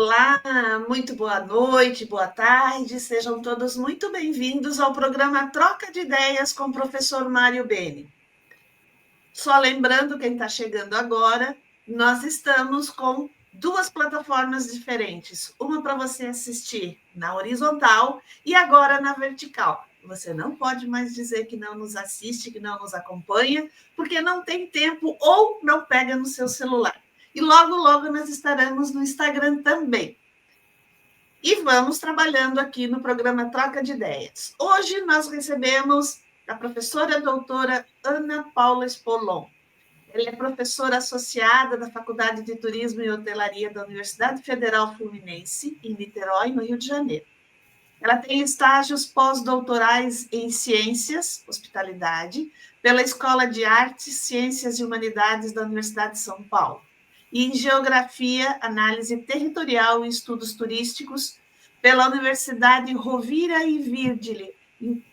Olá, muito boa noite, boa tarde, sejam todos muito bem-vindos ao programa Troca de Ideias com o professor Mário Beni. Só lembrando, quem está chegando agora, nós estamos com duas plataformas diferentes, uma para você assistir na horizontal e agora na vertical. Você não pode mais dizer que não nos assiste, que não nos acompanha, porque não tem tempo ou não pega no seu celular. E logo, logo nós estaremos no Instagram também. E vamos trabalhando aqui no programa Troca de Ideias. Hoje nós recebemos a professora doutora Ana Paula Espolon. Ela é professora associada da Faculdade de Turismo e Hotelaria da Universidade Federal Fluminense, em Niterói, no Rio de Janeiro. Ela tem estágios pós-doutorais em Ciências, Hospitalidade, pela Escola de Artes, Ciências e Humanidades da Universidade de São Paulo, e em Geografia, Análise Territorial e Estudos Turísticos, pela Universidade Rovira e Virgili, em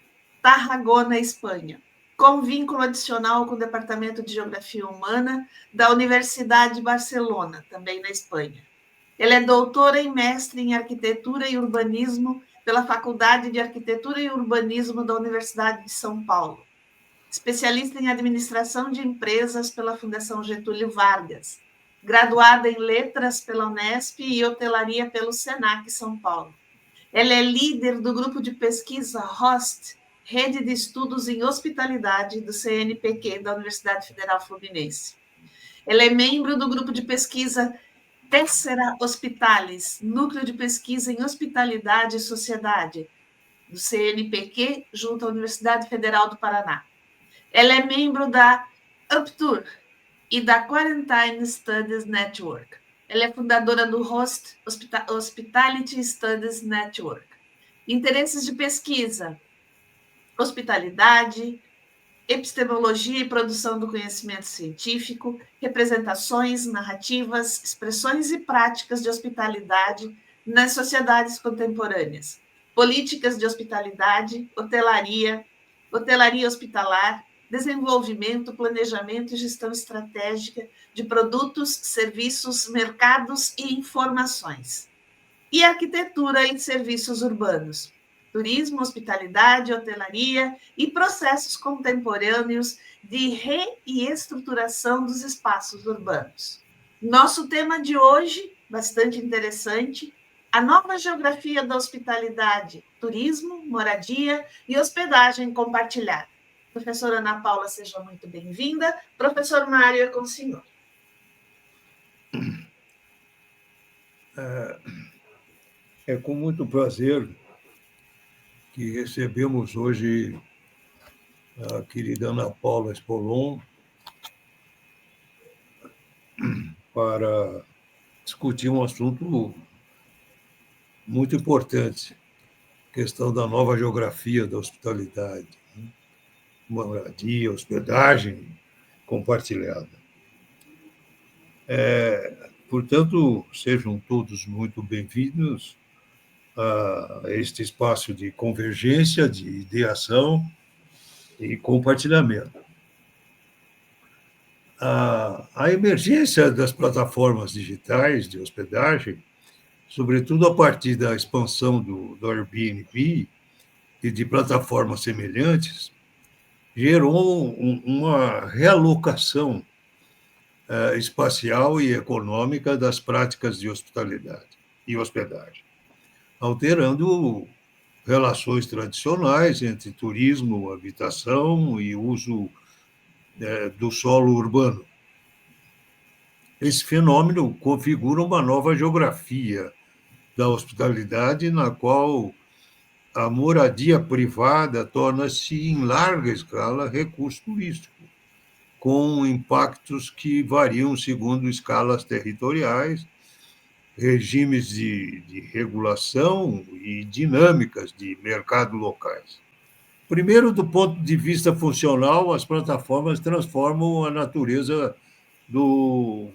Tarragona, Espanha, com vínculo adicional com o Departamento de Geografia Humana da Universidade de Barcelona, também na Espanha. Ela é doutora e mestre em Arquitetura e Urbanismo pela Faculdade de Arquitetura e Urbanismo da Universidade de São Paulo. Especialista em Administração de Empresas pela Fundação Getúlio Vargas. Graduada em Letras pela Unesp e Hotelaria pelo Senac São Paulo. Ela é líder do grupo de pesquisa HOST, Rede de Estudos em Hospitalidade, do CNPq, da Universidade Federal Fluminense. Ela é membro do grupo de pesquisa Tessera Hospitalis, Núcleo de Pesquisa em Hospitalidade e Sociedade, do CNPq, junto à Universidade Federal do Paraná. Ela é membro da UpTour e da Quarantine Studies Network. Ela é fundadora do HOST, Hospitality Studies Network. Interesses de pesquisa: hospitalidade, epistemologia e produção do conhecimento científico, representações, narrativas, expressões e práticas de hospitalidade nas sociedades contemporâneas, políticas de hospitalidade, hotelaria hospitalar, desenvolvimento, planejamento e gestão estratégica de produtos, serviços, mercados e informações. E arquitetura em serviços urbanos, turismo, hospitalidade, hotelaria e processos contemporâneos de reestruturação dos espaços urbanos. Nosso tema de hoje, bastante interessante, a nova geografia da hospitalidade, turismo, moradia e hospedagem compartilhada. Professora Ana Paula, seja muito bem-vinda. Professor Mário, é com o senhor. É com muito prazer que recebemos hoje a querida Ana Paula Espolon para discutir um assunto muito importante, a questão da nova geografia da hospitalidade, moradia, hospedagem compartilhada. Portanto, sejam todos muito bem-vindos a este espaço de convergência, de ideação e compartilhamento. A emergência das plataformas digitais de hospedagem, sobretudo a partir da expansão do Airbnb e de plataformas semelhantes, gerou uma realocação espacial e econômica das práticas de hospitalidade e hospedagem, alterando relações tradicionais entre turismo, habitação e uso do solo urbano. Esse fenômeno configura uma nova geografia da hospitalidade, na qual a moradia privada torna-se, em larga escala, recurso turístico, com impactos que variam segundo escalas territoriais, regimes de regulação e dinâmicas de mercado locais. Primeiro, do ponto de vista funcional, as plataformas transformam a natureza do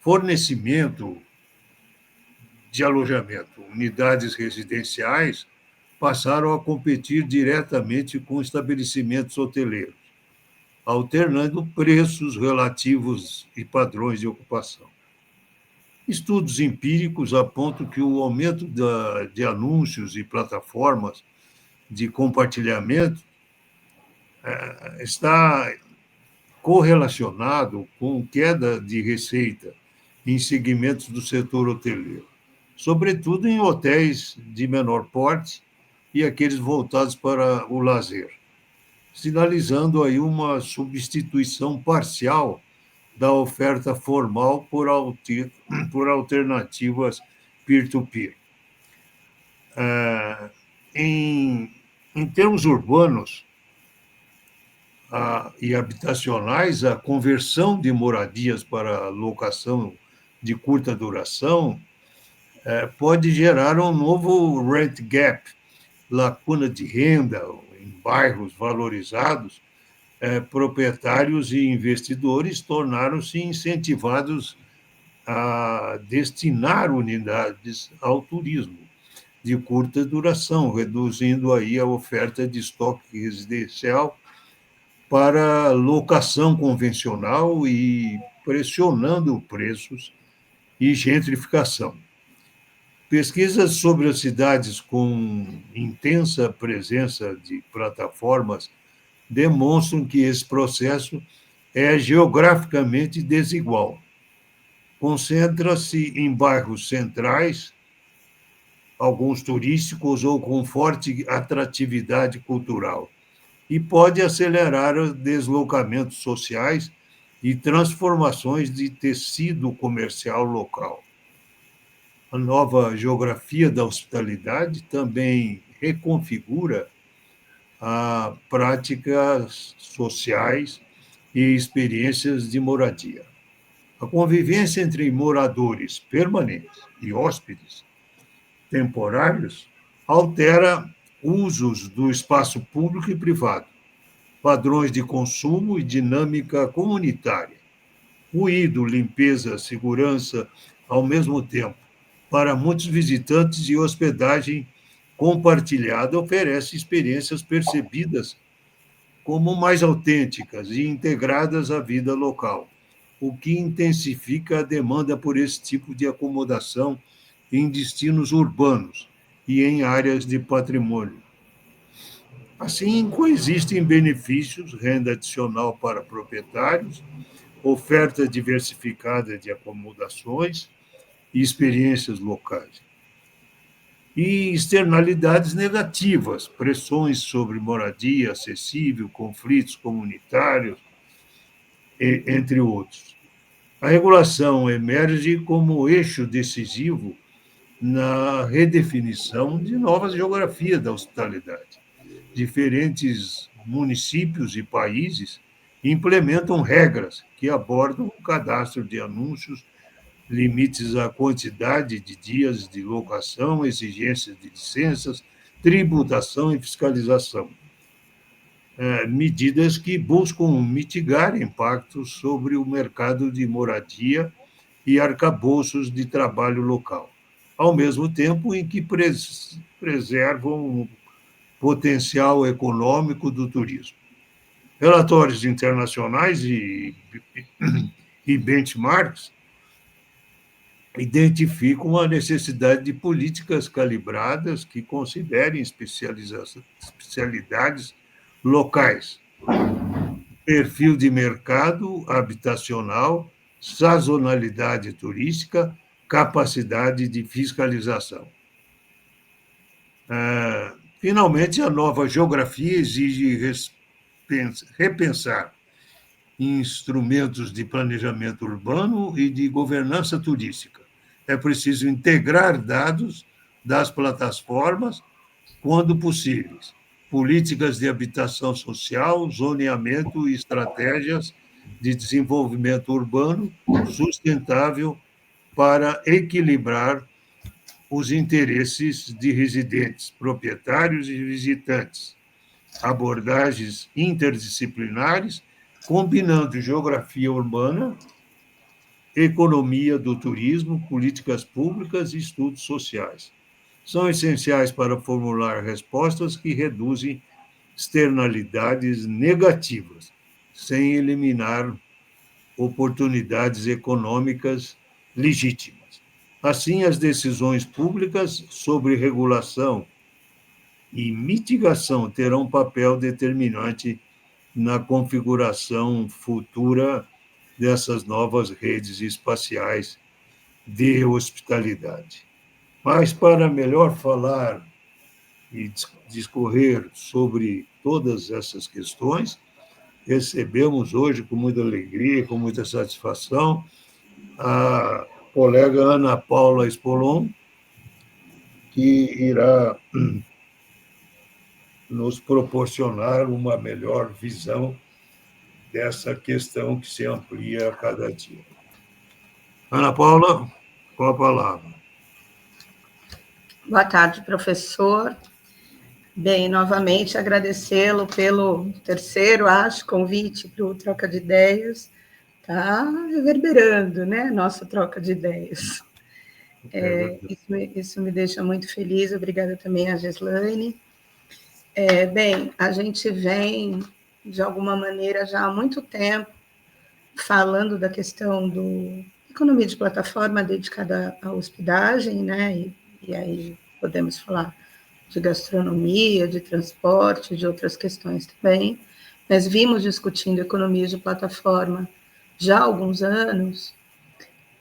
fornecimento de alojamento. Unidades residenciais passaram a competir diretamente com estabelecimentos hoteleiros, alternando preços relativos e padrões de ocupação. Estudos empíricos apontam que o aumento de anúncios e plataformas de compartilhamento está correlacionado com queda de receita em segmentos do setor hoteleiro, sobretudo em hotéis de menor porte e aqueles voltados para o lazer, sinalizando aí uma substituição parcial da oferta formal por alternativas peer-to-peer. Em termos urbanos e habitacionais, a conversão de moradias para locação de curta duração pode gerar um novo rent gap, lacuna de renda em bairros valorizados. Proprietários e investidores tornaram-se incentivados a destinar unidades ao turismo de curta duração, reduzindo aí a oferta de estoque residencial para locação convencional e pressionando preços e gentrificação. Pesquisas sobre as cidades com intensa presença de plataformas demonstram que esse processo é geograficamente desigual. Concentra-se em bairros centrais, alguns turísticos ou com forte atratividade cultural, e pode acelerar os deslocamentos sociais e transformações de tecido comercial local. A nova geografia da hospitalidade também reconfigura práticas sociais e experiências de moradia. A convivência entre moradores permanentes e hóspedes temporários altera usos do espaço público e privado, padrões de consumo e dinâmica comunitária, ruído, limpeza, segurança ao mesmo tempo. Para muitos visitantes, e hospedagem compartilhada oferece experiências percebidas como mais autênticas e integradas à vida local, o que intensifica a demanda por esse tipo de acomodação em destinos urbanos e em áreas de patrimônio. Assim, coexistem benefícios, renda adicional para proprietários, oferta diversificada de acomodações e experiências locais. E externalidades negativas, pressões sobre moradia acessível, conflitos comunitários, entre outros. A regulação emerge como eixo decisivo na redefinição de novas geografias da hospitalidade. Diferentes municípios e países implementam regras que abordam o cadastro de anúncios, limites à quantidade de dias de locação, exigências de licenças, tributação e fiscalização. Medidas que buscam mitigar impactos sobre o mercado de moradia e arcabouços de trabalho local, ao mesmo tempo em que preservam o potencial econômico do turismo. Relatórios internacionais e benchmarks identificam a necessidade de políticas calibradas que considerem especialidades locais, perfil de mercado habitacional, sazonalidade turística, capacidade de fiscalização. Finalmente, a nova geografia exige repensar instrumentos de planejamento urbano e de governança turística. É preciso integrar dados das plataformas quando possíveis, políticas de habitação social, zoneamento e estratégias de desenvolvimento urbano sustentável para equilibrar os interesses de residentes, proprietários e visitantes, abordagens interdisciplinares, combinando geografia urbana, economia do turismo, políticas públicas e estudos sociais. São essenciais para formular respostas que reduzem externalidades negativas, sem eliminar oportunidades econômicas legítimas. Assim, as decisões públicas sobre regulação e mitigação terão um papel determinante na configuração futura dessas novas redes espaciais de hospitalidade. Mas, para melhor falar e discorrer sobre todas essas questões, recebemos hoje, com muita alegria, com muita satisfação, a colega Ana Paula Espolon, que irá nos proporcionar uma melhor visão dessa questão que se amplia a cada dia. Ana Paula, com a palavra. Boa tarde, professor. Bem, novamente agradecê-lo pelo terceiro, acho, convite para o Troca de Ideias. Está reverberando, né, nossa troca de ideias. Isso me deixa muito feliz, obrigada também a Gislaine. Bem, a gente vem, de alguma maneira, já há muito tempo, falando da questão da economia de plataforma dedicada à hospedagem, né, e aí podemos falar de gastronomia, de transporte, de outras questões também. Nós vimos discutindo economia de plataforma já há alguns anos,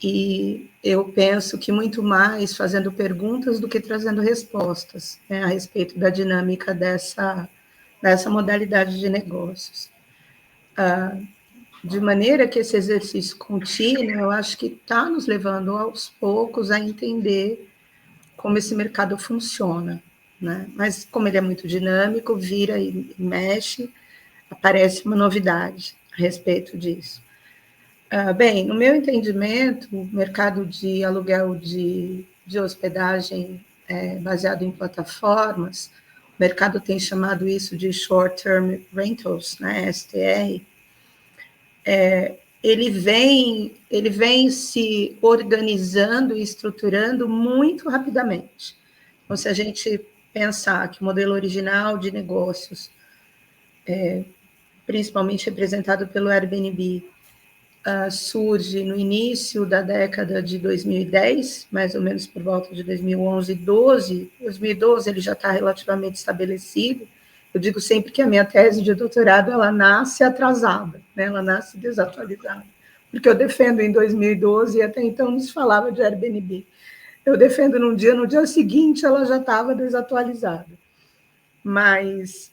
e eu penso que muito mais fazendo perguntas do que trazendo respostas, né, a respeito da dinâmica dessa modalidade de negócios. De maneira que esse exercício contínuo, eu acho que está nos levando aos poucos a entender como esse mercado funciona, né? Mas como ele é muito dinâmico, vira e mexe, aparece uma novidade a respeito disso. Bem, no meu entendimento, o mercado de aluguel de hospedagem baseado em plataformas, o mercado tem chamado isso de short-term rentals, né, STR, ele vem se organizando e estruturando muito rapidamente. Então, se a gente pensar que o modelo original de negócios, principalmente representado pelo Airbnb, surge no início da década de 2010, mais ou menos por volta de 2011, 12. 2012 ele já está relativamente estabelecido. Eu digo sempre que a minha tese de doutorado ela nasce atrasada, né? Ela nasce desatualizada, porque eu defendo em 2012 e até então não se falava de Airbnb. Eu defendo no dia seguinte ela já estava desatualizada. Mas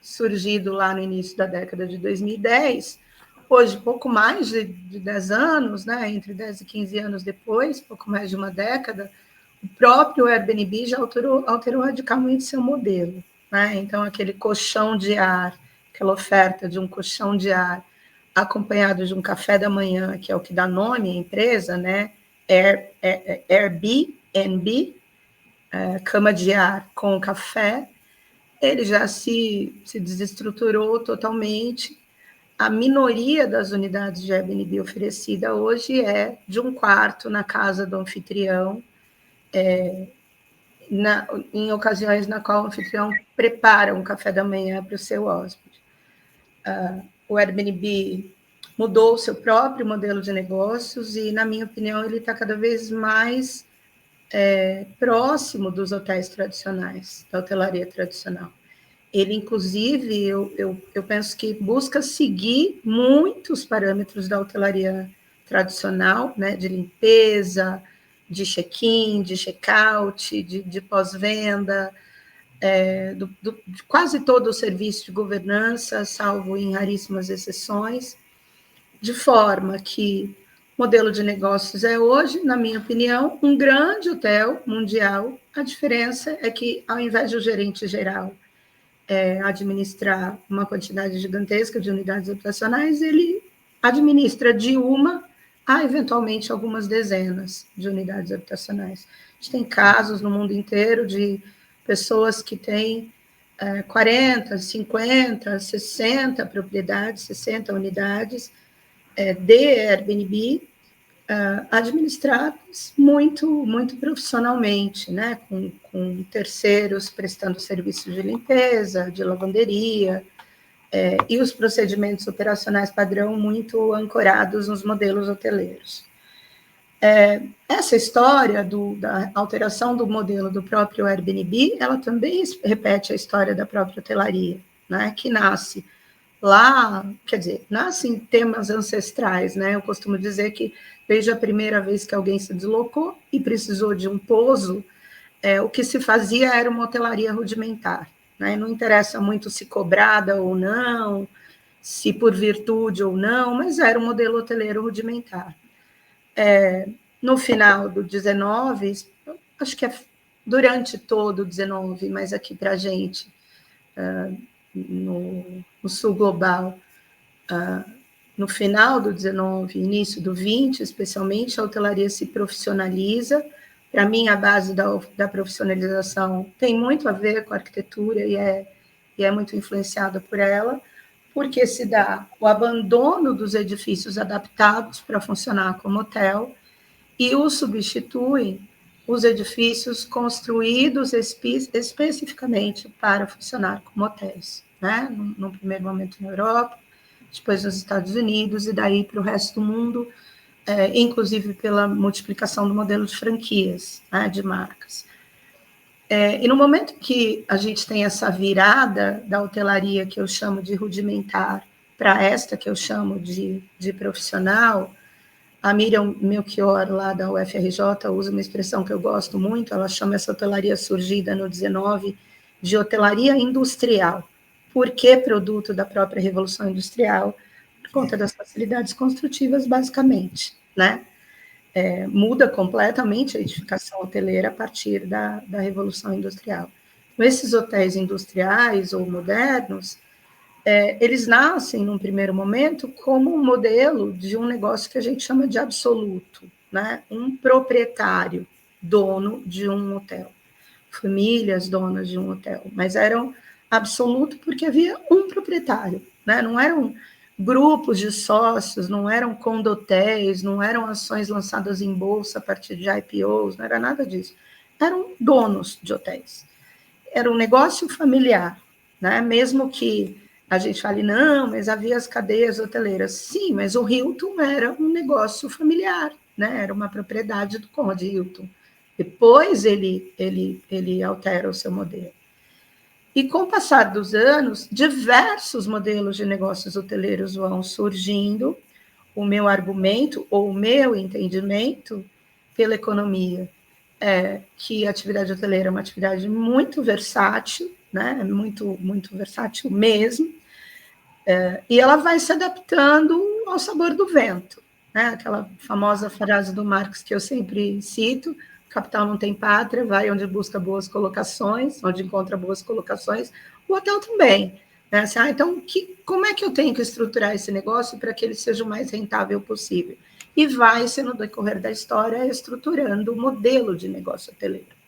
surgido lá no início da década de 2010, hoje, pouco mais de 10 anos, né, entre 10 e 15 anos depois, pouco mais de uma década, o próprio Airbnb já alterou radicalmente seu modelo, né? Então, aquele colchão de ar, aquela oferta de um colchão de ar acompanhado de um café da manhã, que é o que dá nome à empresa, né? Airbnb, cama de ar com café, ele já se desestruturou totalmente. A minoria das unidades de Airbnb oferecida hoje é de um quarto na casa do anfitrião, em ocasiões na qual o anfitrião prepara um café da manhã para o seu hóspede. O Airbnb mudou o seu próprio modelo de negócios e, na minha opinião, ele está cada vez mais próximo dos hotéis tradicionais, da hotelaria tradicional. Ele, inclusive, eu penso que busca seguir muitos parâmetros da hotelaria tradicional, né, de limpeza, de check-in, de check-out, de pós-venda, de quase todo o serviço de governança, salvo em raríssimas exceções, de forma que o modelo de negócios é hoje, na minha opinião, um grande hotel mundial. A diferença é que, ao invés do gerente geral administrar uma quantidade gigantesca de unidades habitacionais, ele administra de uma a, eventualmente, algumas dezenas de unidades habitacionais. A gente tem casos no mundo inteiro de pessoas que têm 40, 50, 60 propriedades, 60 unidades de Airbnb, administradas muito profissionalmente, né? Com terceiros prestando serviços de limpeza, de lavanderia, e os procedimentos operacionais padrão muito ancorados nos modelos hoteleiros. Essa história da alteração do modelo do próprio Airbnb, ela também repete a história da própria hotelaria, né, que nasce lá, quer dizer, nasce em temas ancestrais, né? Eu costumo dizer que desde a primeira vez que alguém se deslocou e precisou de um pouso, o que se fazia era uma hotelaria rudimentar, né? Não interessa muito se cobrada ou não, se por virtude ou não, mas era um modelo hoteleiro rudimentar. No final do 19, acho que é durante todo o 19, mas aqui para a gente, no sul global, no final do 19, início do 20, especialmente, a hotelaria se profissionaliza. Para mim, a base da profissionalização tem muito a ver com a arquitetura e é muito influenciada por ela, porque se dá o abandono dos edifícios adaptados para funcionar como hotel e o substituem os edifícios construídos especificamente para funcionar como hotéis, né? No primeiro momento na Europa, depois nos Estados Unidos e daí para o resto do mundo, inclusive pela multiplicação do modelo de franquias, né, de marcas. E no momento que a gente tem essa virada da hotelaria, que eu chamo de rudimentar, para esta que eu chamo de profissional, a Miriam Melchior, lá da UFRJ, usa uma expressão que eu gosto muito, ela chama essa hotelaria surgida no 19 de hotelaria industrial. Por que produto da própria Revolução Industrial? Por conta das facilidades construtivas, basicamente, né? Muda completamente a edificação hoteleira a partir da Revolução Industrial. Então, esses hotéis industriais ou modernos, eles nascem, num primeiro momento, como um modelo de um negócio que a gente chama de absoluto, né? Um proprietário, dono de um hotel. Famílias donas de um hotel, mas eram absoluto porque havia um proprietário, né? Não eram grupos de sócios, não eram condotéis, não eram ações lançadas em bolsa a partir de IPOs, não era nada disso. Eram donos de hotéis. Era um negócio familiar, né? Mesmo que a gente fale, não, mas havia as cadeias hoteleiras. Sim, mas o Hilton era um negócio familiar, né? Era uma propriedade do Conde Hilton. Depois ele altera o seu modelo. E com o passar dos anos, diversos modelos de negócios hoteleiros vão surgindo. O meu argumento, ou o meu entendimento pela economia, é que a atividade hoteleira é uma atividade muito versátil, né? Muito versátil mesmo, e ela vai se adaptando ao sabor do vento, né? Aquela famosa frase do Marx que eu sempre cito: capital não tem pátria, vai onde busca boas colocações, onde encontra boas colocações. O hotel também, né? Assim, então, como é que eu tenho que estruturar esse negócio para que ele seja o mais rentável possível? E vai-se, no decorrer da história, estruturando o modelo de negócio hoteleiro.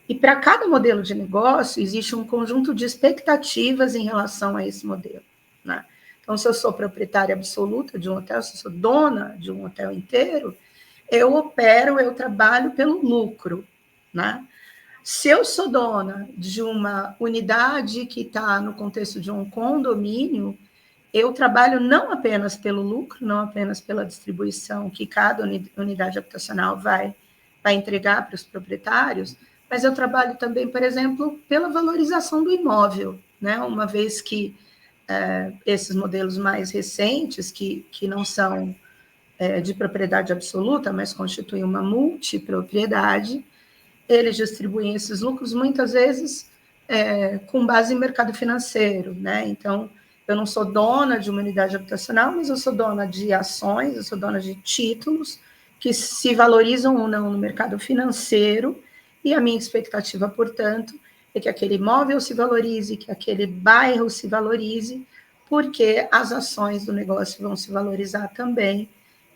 E para cada modelo de negócio, existe um conjunto de expectativas em relação a esse modelo, né? Então, se eu sou proprietária absoluta de um hotel, se eu sou dona de um hotel inteiro, eu trabalho pelo lucro, né? Se eu sou dona de uma unidade que está no contexto de um condomínio, eu trabalho não apenas pelo lucro, não apenas pela distribuição que cada unidade habitacional vai entregar para os proprietários, mas eu trabalho também, por exemplo, pela valorização do imóvel, né? Uma vez que esses modelos mais recentes, que não são de propriedade absoluta, mas constituem uma multipropriedade, eles distribuem esses lucros muitas vezes com base em mercado financeiro, né? Então, eu não sou dona de uma unidade habitacional, mas eu sou dona de ações, eu sou dona de títulos que se valorizam ou não no mercado financeiro, e a minha expectativa, portanto, é que aquele imóvel se valorize, que aquele bairro se valorize, porque as ações do negócio vão se valorizar também,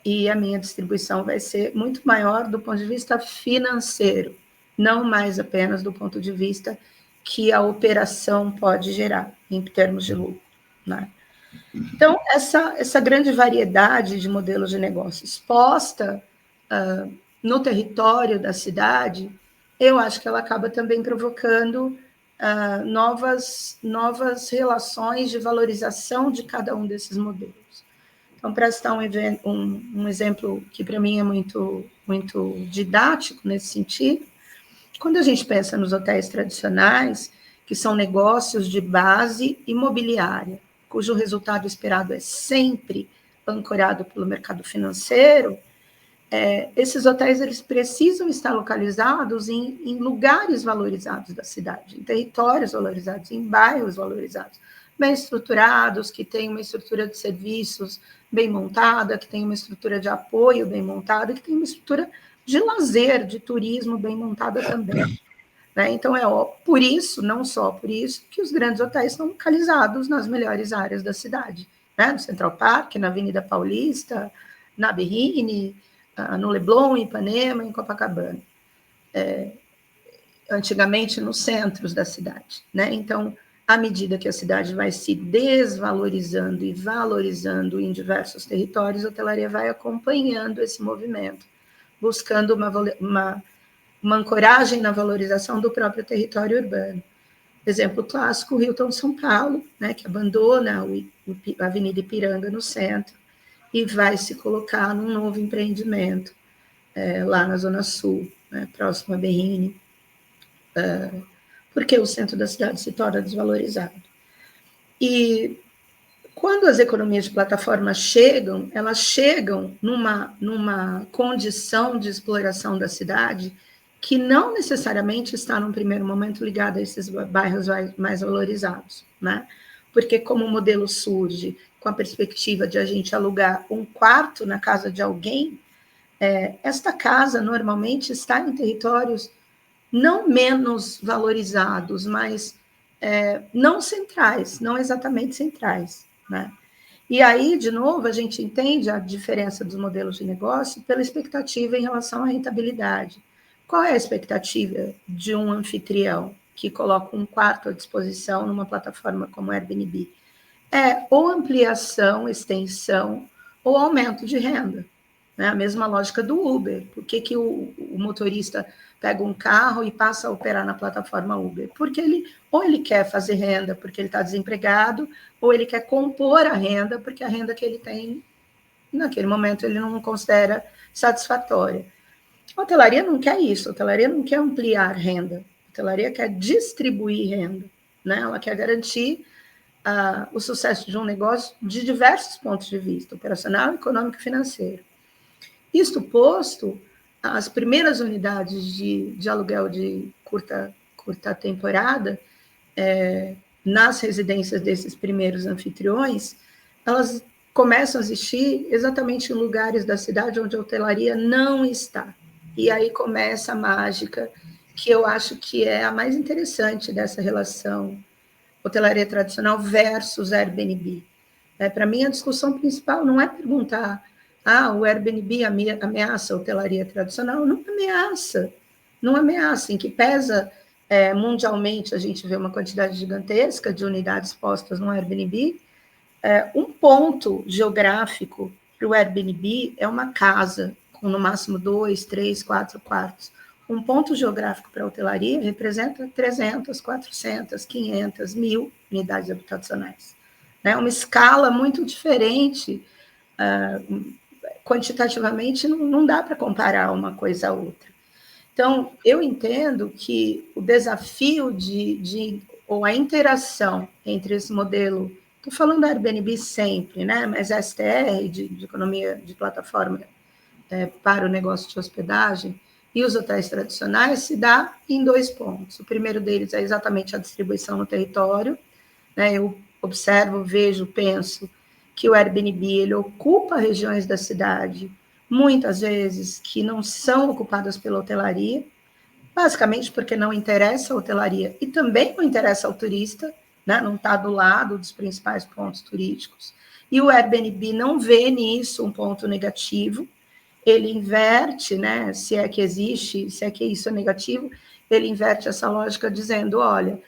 e a minha distribuição vai ser muito maior do ponto de vista financeiro, não mais apenas do ponto de vista que a operação pode gerar, em termos de lucro, né? Então, essa grande variedade de modelos de negócios posta no território da cidade, eu acho que ela acaba também provocando novas relações de valorização de cada um desses modelos. Então, para citar um exemplo que para mim é muito, muito didático nesse sentido, quando a gente pensa nos hotéis tradicionais, que são negócios de base imobiliária, cujo resultado esperado é sempre ancorado pelo mercado financeiro, esses hotéis eles precisam estar localizados em lugares valorizados da cidade, em territórios valorizados, em bairros valorizados, bem estruturados, que tenham uma estrutura de serviços bem montada, que tenham uma estrutura de apoio bem montada, que tenham uma estrutura de lazer, de turismo bem montada também. Né? Então, por isso, não só por isso, que os grandes hotéis estão localizados nas melhores áreas da cidade, né? No Central Park, na Avenida Paulista, na Berrini, no Leblon, em Ipanema, em Copacabana. Antigamente, nos centros da cidade. Né? Então, à medida que a cidade vai se desvalorizando e valorizando em diversos territórios, a hotelaria vai acompanhando esse movimento, buscando uma ancoragem na valorização do próprio território urbano. Exemplo clássico, o Hilton São Paulo, né, que abandona a Avenida Ipiranga no centro e vai se colocar num novo empreendimento lá na Zona Sul, né, próximo a Berrini, porque o centro da cidade se torna desvalorizado. E quando as economias de plataforma chegam, elas chegam numa condição de exploração da cidade que não necessariamente está, num primeiro momento, ligada a esses bairros mais valorizados, né? Porque como o modelo surge com a perspectiva de a gente alugar um quarto na casa de alguém, esta casa normalmente está em territórios não menos valorizados, mas não centrais, não exatamente centrais, né? E aí, de novo, a gente entende a diferença dos modelos de negócio pela expectativa em relação à rentabilidade. Qual é a expectativa de um anfitrião que coloca um quarto à disposição numa plataforma como Airbnb? Ou ampliação, extensão, ou aumento de renda. Né? A mesma lógica do Uber. Por que o motorista pega um carro e passa a operar na plataforma Uber? Porque ele quer fazer renda porque ele está desempregado, ou ele quer compor a renda porque a renda que ele tem, naquele momento, ele não considera satisfatória. A hotelaria não quer isso, a hotelaria não quer ampliar renda, a hotelaria quer distribuir renda, né? Ela quer garantir o sucesso de um negócio de diversos pontos de vista, operacional, econômico e financeiro. Isto posto, as primeiras unidades de aluguel de curta temporada, nas residências desses primeiros anfitriões, elas começam a existir exatamente em lugares da cidade onde a hotelaria não está. E aí começa a mágica, que eu acho que é a mais interessante dessa relação hotelaria tradicional versus Airbnb. Para mim, a discussão principal não é perguntar o Airbnb ameaça a hotelaria tradicional. Não ameaça, em que pesa mundialmente, a gente vê uma quantidade gigantesca de unidades postas no Airbnb. Um ponto geográfico para o Airbnb é uma casa, com no máximo 2, 3, 4 quartos. Um ponto geográfico para a hotelaria representa 300, 400, 500, 1.000 unidades habitacionais. É uma escala muito diferente. Quantitativamente, não dá para comparar uma coisa a outra. Então, eu entendo que o desafio ou a interação entre esse modelo, estou falando da Airbnb sempre, né? Mas a STR, de economia de plataforma para o negócio de hospedagem, e os hotéis tradicionais se dá em 2 pontos. O primeiro deles é exatamente a distribuição no território. Né? Eu observo, vejo, penso que o Airbnb ele ocupa regiões da cidade, muitas vezes, que não são ocupadas pela hotelaria, basicamente porque não interessa a hotelaria e também não interessa ao turista, né? Não está do lado dos principais pontos turísticos. E o Airbnb não vê nisso um ponto negativo, ele inverte, né? Se é que existe, se é que isso é negativo, ele inverte essa lógica dizendo, olha,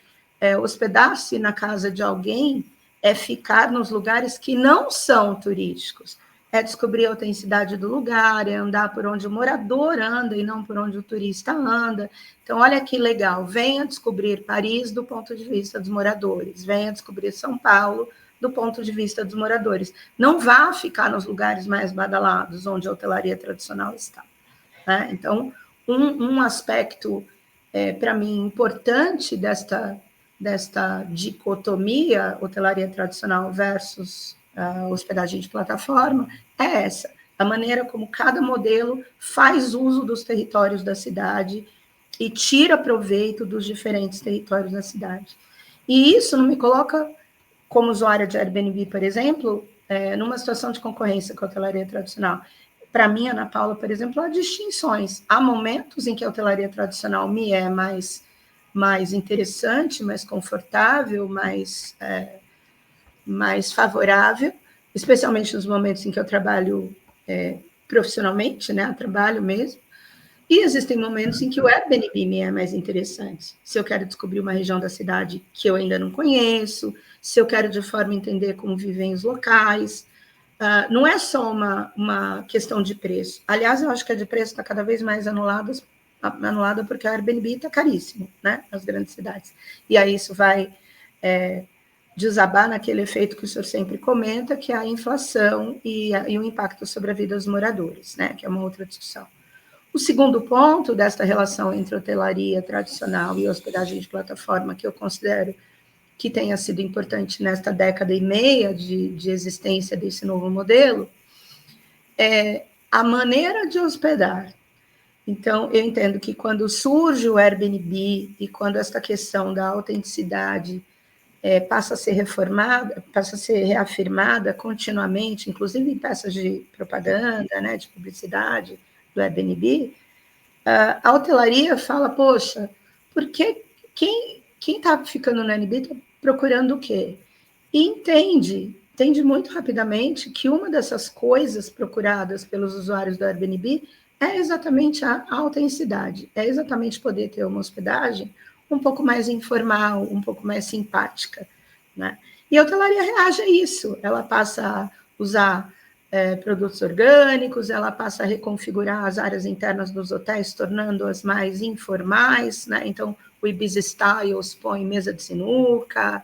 hospedar-se na casa de alguém é ficar nos lugares que não são turísticos, é descobrir a autenticidade do lugar, é andar por onde o morador anda e não por onde o turista anda. Então, olha que legal, venha descobrir Paris do ponto de vista dos moradores, venha descobrir São Paulo do ponto de vista dos moradores. Não vá ficar nos lugares mais badalados, onde a hotelaria tradicional está. Né? Então, um aspecto, para mim, importante desta dicotomia, hotelaria tradicional versus hospedagem de plataforma, é essa, a maneira como cada modelo faz uso dos territórios da cidade e tira proveito dos diferentes territórios da cidade. E isso não me coloca, como usuária de Airbnb, por exemplo, numa situação de concorrência com a hotelaria tradicional. Para mim, Ana Paula, por exemplo, há distinções. Há momentos em que a hotelaria tradicional me é mais interessante, mais confortável, mais favorável, especialmente nos momentos em que eu trabalho profissionalmente, né? Trabalho mesmo. E existem momentos em que o Airbnb me é mais interessante. Se eu quero descobrir uma região da cidade que eu ainda não conheço, se eu quero de forma entender como vivem os locais. Não é só uma questão de preço. Aliás, eu acho que a de preço está cada vez mais anulada porque a Airbnb está caríssimo, né, nas grandes cidades. E aí isso vai desabar naquele efeito que o senhor sempre comenta, que é a inflação e o impacto sobre a vida dos moradores, né, que é uma outra discussão. O segundo ponto desta relação entre hotelaria tradicional e hospedagem de plataforma, que eu considero que tenha sido importante nesta década e meia de existência desse novo modelo, é a maneira de hospedar. Então, eu entendo que quando surge o Airbnb e quando essa questão da autenticidade passa a ser reformada, passa a ser reafirmada continuamente, inclusive em peças de propaganda, né, de publicidade do Airbnb, a hotelaria fala, poxa, por que quem está ficando no Airbnb está procurando o quê? E entende muito rapidamente que uma dessas coisas procuradas pelos usuários do Airbnb é exatamente a autenticidade, é exatamente poder ter uma hospedagem um pouco mais informal, um pouco mais simpática, né? E a hotelaria reage a isso, ela passa a usar produtos orgânicos, ela passa a reconfigurar as áreas internas dos hotéis, tornando-as mais informais, né? Então, o Ibiza Styles põe mesa de sinuca,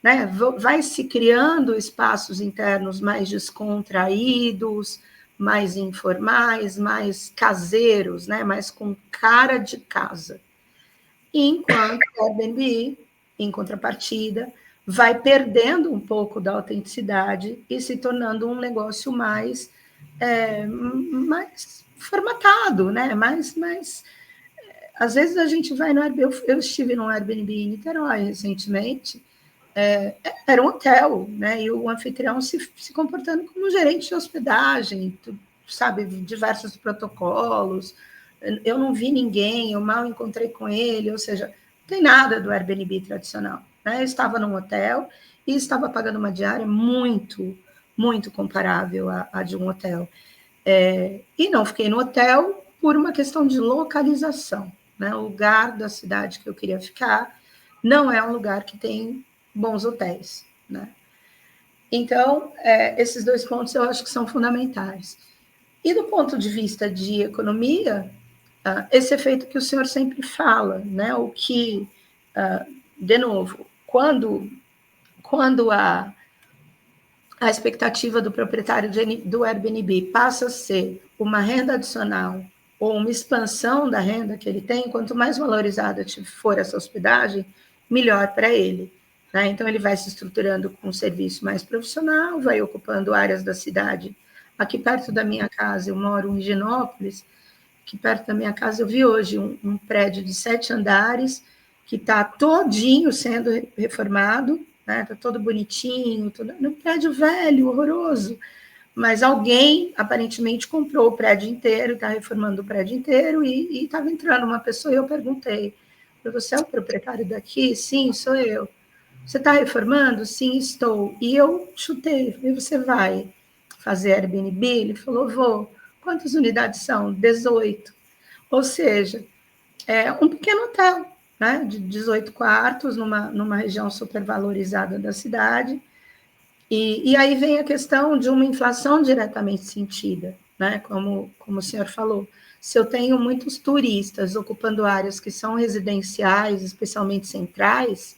né? Vai se criando espaços internos mais descontraídos, mais informais, mais caseiros, né? Mais com cara de casa. Enquanto o Airbnb, em contrapartida, vai perdendo um pouco da autenticidade e se tornando um negócio mais formatado, né? Às vezes a gente vai no Airbnb, eu estive no Airbnb em Niterói recentemente, era um hotel, né? E o anfitrião se comportando como gerente de hospedagem, sabe, diversos protocolos. Eu não vi ninguém, eu mal encontrei com ele, ou seja, não tem nada do Airbnb tradicional, né? Eu estava num hotel e estava pagando uma diária muito, muito comparável à de um hotel. E não fiquei no hotel por uma questão de localização, né? O lugar da cidade que eu queria ficar não é um lugar que tem bons hotéis, né? Então, esses dois pontos eu acho que são fundamentais. E do ponto de vista de economia, esse efeito que o senhor sempre fala, né? O que, de novo, quando a expectativa do proprietário do Airbnb passa a ser uma renda adicional ou uma expansão da renda que ele tem, quanto mais valorizada for essa hospedagem, melhor para ele, né? Então, ele vai se estruturando com um serviço mais profissional, vai ocupando áreas da cidade. Aqui perto da minha casa, eu moro em Higienópolis, aqui perto da minha casa eu vi hoje um prédio de 7 andares que está todinho sendo reformado, né? Está todo bonitinho, um prédio velho, horroroso, mas alguém aparentemente comprou o prédio inteiro, está reformando o prédio inteiro e estava entrando uma pessoa e eu perguntei, você é o proprietário daqui? Sim, sou eu. Você está reformando? Sim, estou. E eu chutei, e você vai fazer Airbnb? Ele falou, vou. Quantas unidades são? 18. Ou seja, é um pequeno hotel, né, de 18 quartos, numa região supervalorizada da cidade. E aí vem a questão de uma inflação diretamente sentida, né, como o senhor falou. Se eu tenho muitos turistas ocupando áreas que são residenciais, especialmente centrais,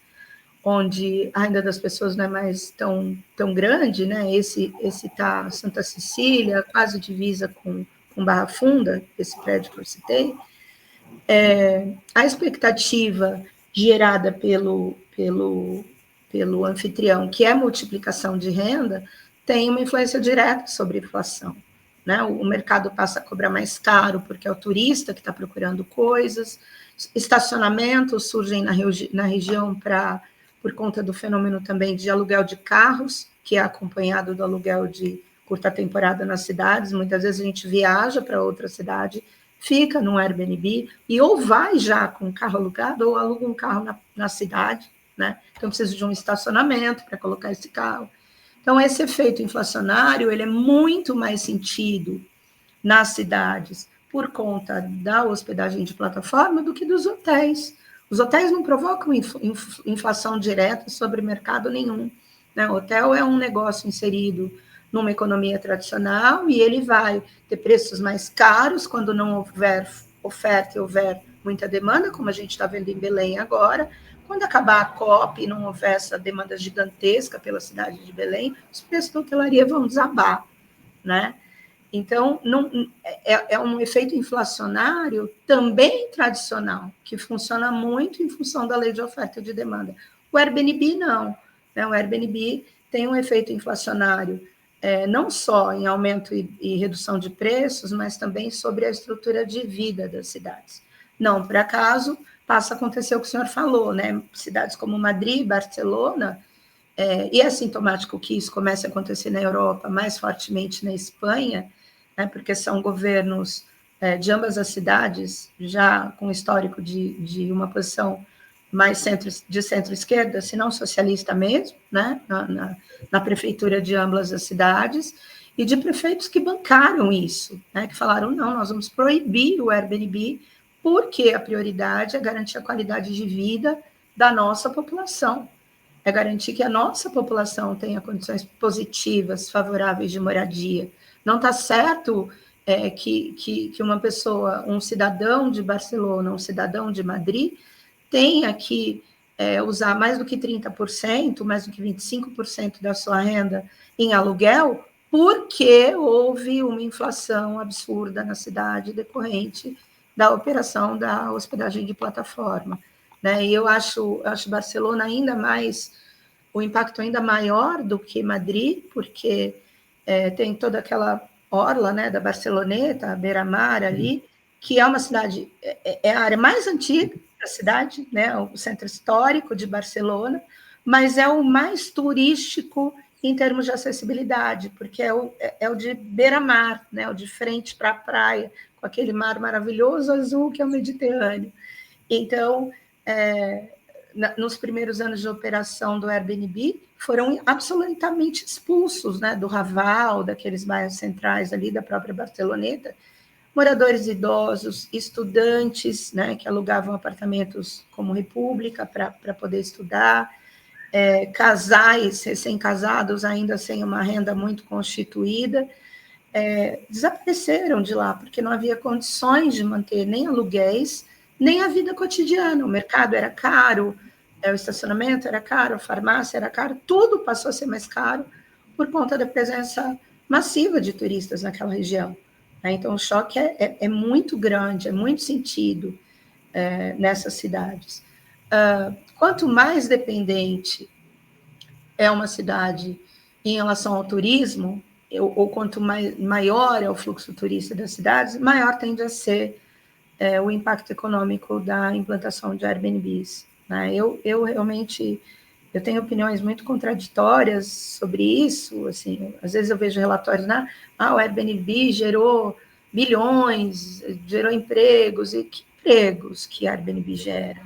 onde a renda das pessoas não é mais tão grande, né? Esse tá Santa Cecília, quase divisa com Barra Funda, esse prédio que eu citei. A expectativa gerada pelo anfitrião, que é multiplicação de renda, tem uma influência direta sobre a inflação. Né? O mercado passa a cobrar mais caro, porque é o turista que está procurando coisas, estacionamentos surgem na região por conta do fenômeno também de aluguel de carros, que é acompanhado do aluguel de curta temporada nas cidades. Muitas vezes a gente viaja para outra cidade, fica no Airbnb, e ou vai já com o carro alugado, ou aluga um carro na cidade, né? Então precisa de um estacionamento para colocar esse carro. Então, esse efeito inflacionário, ele é muito mais sentido nas cidades por conta da hospedagem de plataforma do que dos hotéis. Os hotéis não provocam inflação direta sobre mercado nenhum. Né? O hotel é um negócio inserido numa economia tradicional e ele vai ter preços mais caros quando não houver oferta e houver muita demanda, como a gente está vendo em Belém agora. Quando acabar a COP e não houver essa demanda gigantesca pela cidade de Belém, os preços da hotelaria vão desabar, né? Então, é um efeito inflacionário também tradicional, que funciona muito em função da lei de oferta e de demanda. O Airbnb não, né? O Airbnb tem um efeito inflacionário não só em aumento e redução de preços, mas também sobre a estrutura de vida das cidades. Não por acaso passa a acontecer o que o senhor falou, né? Cidades como Madrid, Barcelona, e é sintomático que isso comece a acontecer na Europa, mais fortemente na Espanha, né? Porque são governos de ambas as cidades, já com histórico de uma posição mais de centro-esquerda, se não socialista mesmo, né? Na prefeitura de ambas as cidades, e de prefeitos que bancaram isso, né? Que falaram, não, nós vamos proibir o Airbnb, porque a prioridade é garantir a qualidade de vida da nossa população, é garantir que a nossa população tenha condições positivas, favoráveis de moradia. Não está certo que uma pessoa, um cidadão de Barcelona, um cidadão de Madrid, tenha que usar mais do que 30%, mais do que 25% da sua renda em aluguel, porque houve uma inflação absurda na cidade decorrente da operação da hospedagem de plataforma. Né? E eu acho Barcelona ainda mais, o impacto ainda maior do que Madrid, porque tem toda aquela orla, né, da Barceloneta, a beira-mar ali, que é uma cidade, é a área mais antiga da cidade, né, o centro histórico de Barcelona, mas é o mais turístico em termos de acessibilidade, porque é o de beira-mar, né, o de frente para a praia, com aquele mar maravilhoso azul que é o Mediterrâneo. Então, nos primeiros anos de operação do Airbnb, foram absolutamente expulsos, né, do Raval, daqueles bairros centrais ali da própria Barceloneta, moradores idosos, estudantes, né, que alugavam apartamentos como república para poder estudar, casais recém-casados, ainda sem uma renda muito constituída, desapareceram de lá, porque não havia condições de manter nem aluguéis, nem a vida cotidiana. O mercado era caro, o estacionamento era caro, a farmácia era caro, tudo passou a ser mais caro por conta da presença massiva de turistas naquela região. Então, o choque é muito grande, é muito sentido nessas cidades. Quanto mais dependente é uma cidade em relação ao turismo, ou quanto maior é o fluxo turista das cidades, maior tende a ser o impacto econômico da implantação de Airbnbs. Né? Eu realmente tenho opiniões muito contraditórias sobre isso. Assim, às vezes eu vejo relatórios, o Airbnb gerou bilhões, gerou empregos. E que empregos que Airbnb gera?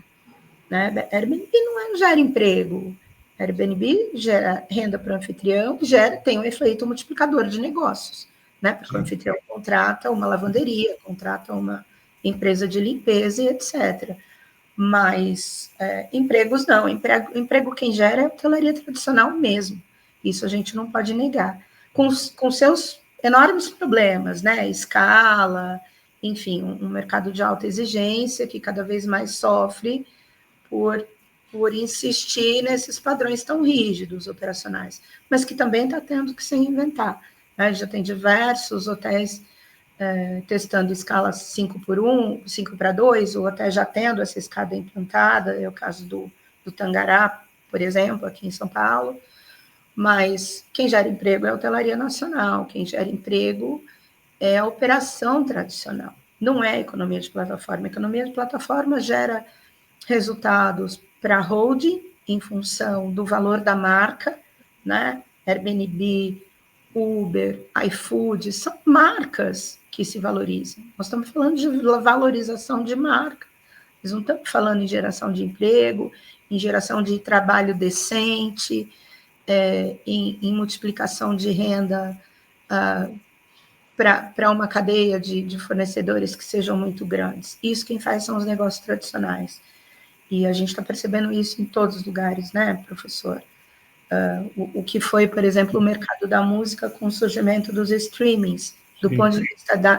Né? Airbnb não gera emprego. Airbnb gera renda para o anfitrião, tem um efeito multiplicador de negócios, né? Porque o anfitrião contrata uma lavanderia, contrata uma empresa de limpeza e etc. Mas empregos não, emprego quem gera é a hotelaria tradicional mesmo, isso a gente não pode negar, com seus enormes problemas, né? Escala, enfim, um mercado de alta exigência que cada vez mais sofre por por insistir nesses padrões tão rígidos operacionais, mas que também está tendo que se reinventar. Né? Já tem diversos hotéis testando escalas 5x1, 5x2, ou até já tendo essa escada implantada, é o caso do Tangará, por exemplo, aqui em São Paulo, mas quem gera emprego é a hotelaria nacional, quem gera emprego é a operação tradicional, não é a economia de plataforma. A economia de plataforma gera resultados para a holding em função do valor da marca, né? Airbnb, Uber, iFood, são marcas que se valorizam. Nós estamos falando de valorização de marca. Nós não estamos falando em geração de emprego, em geração de trabalho decente, em multiplicação de renda para uma cadeia de fornecedores que sejam muito grandes. Isso quem faz são os negócios tradicionais. E a gente está percebendo isso em todos os lugares, né, professor? O que foi, por exemplo, o mercado da música com o surgimento dos streamings,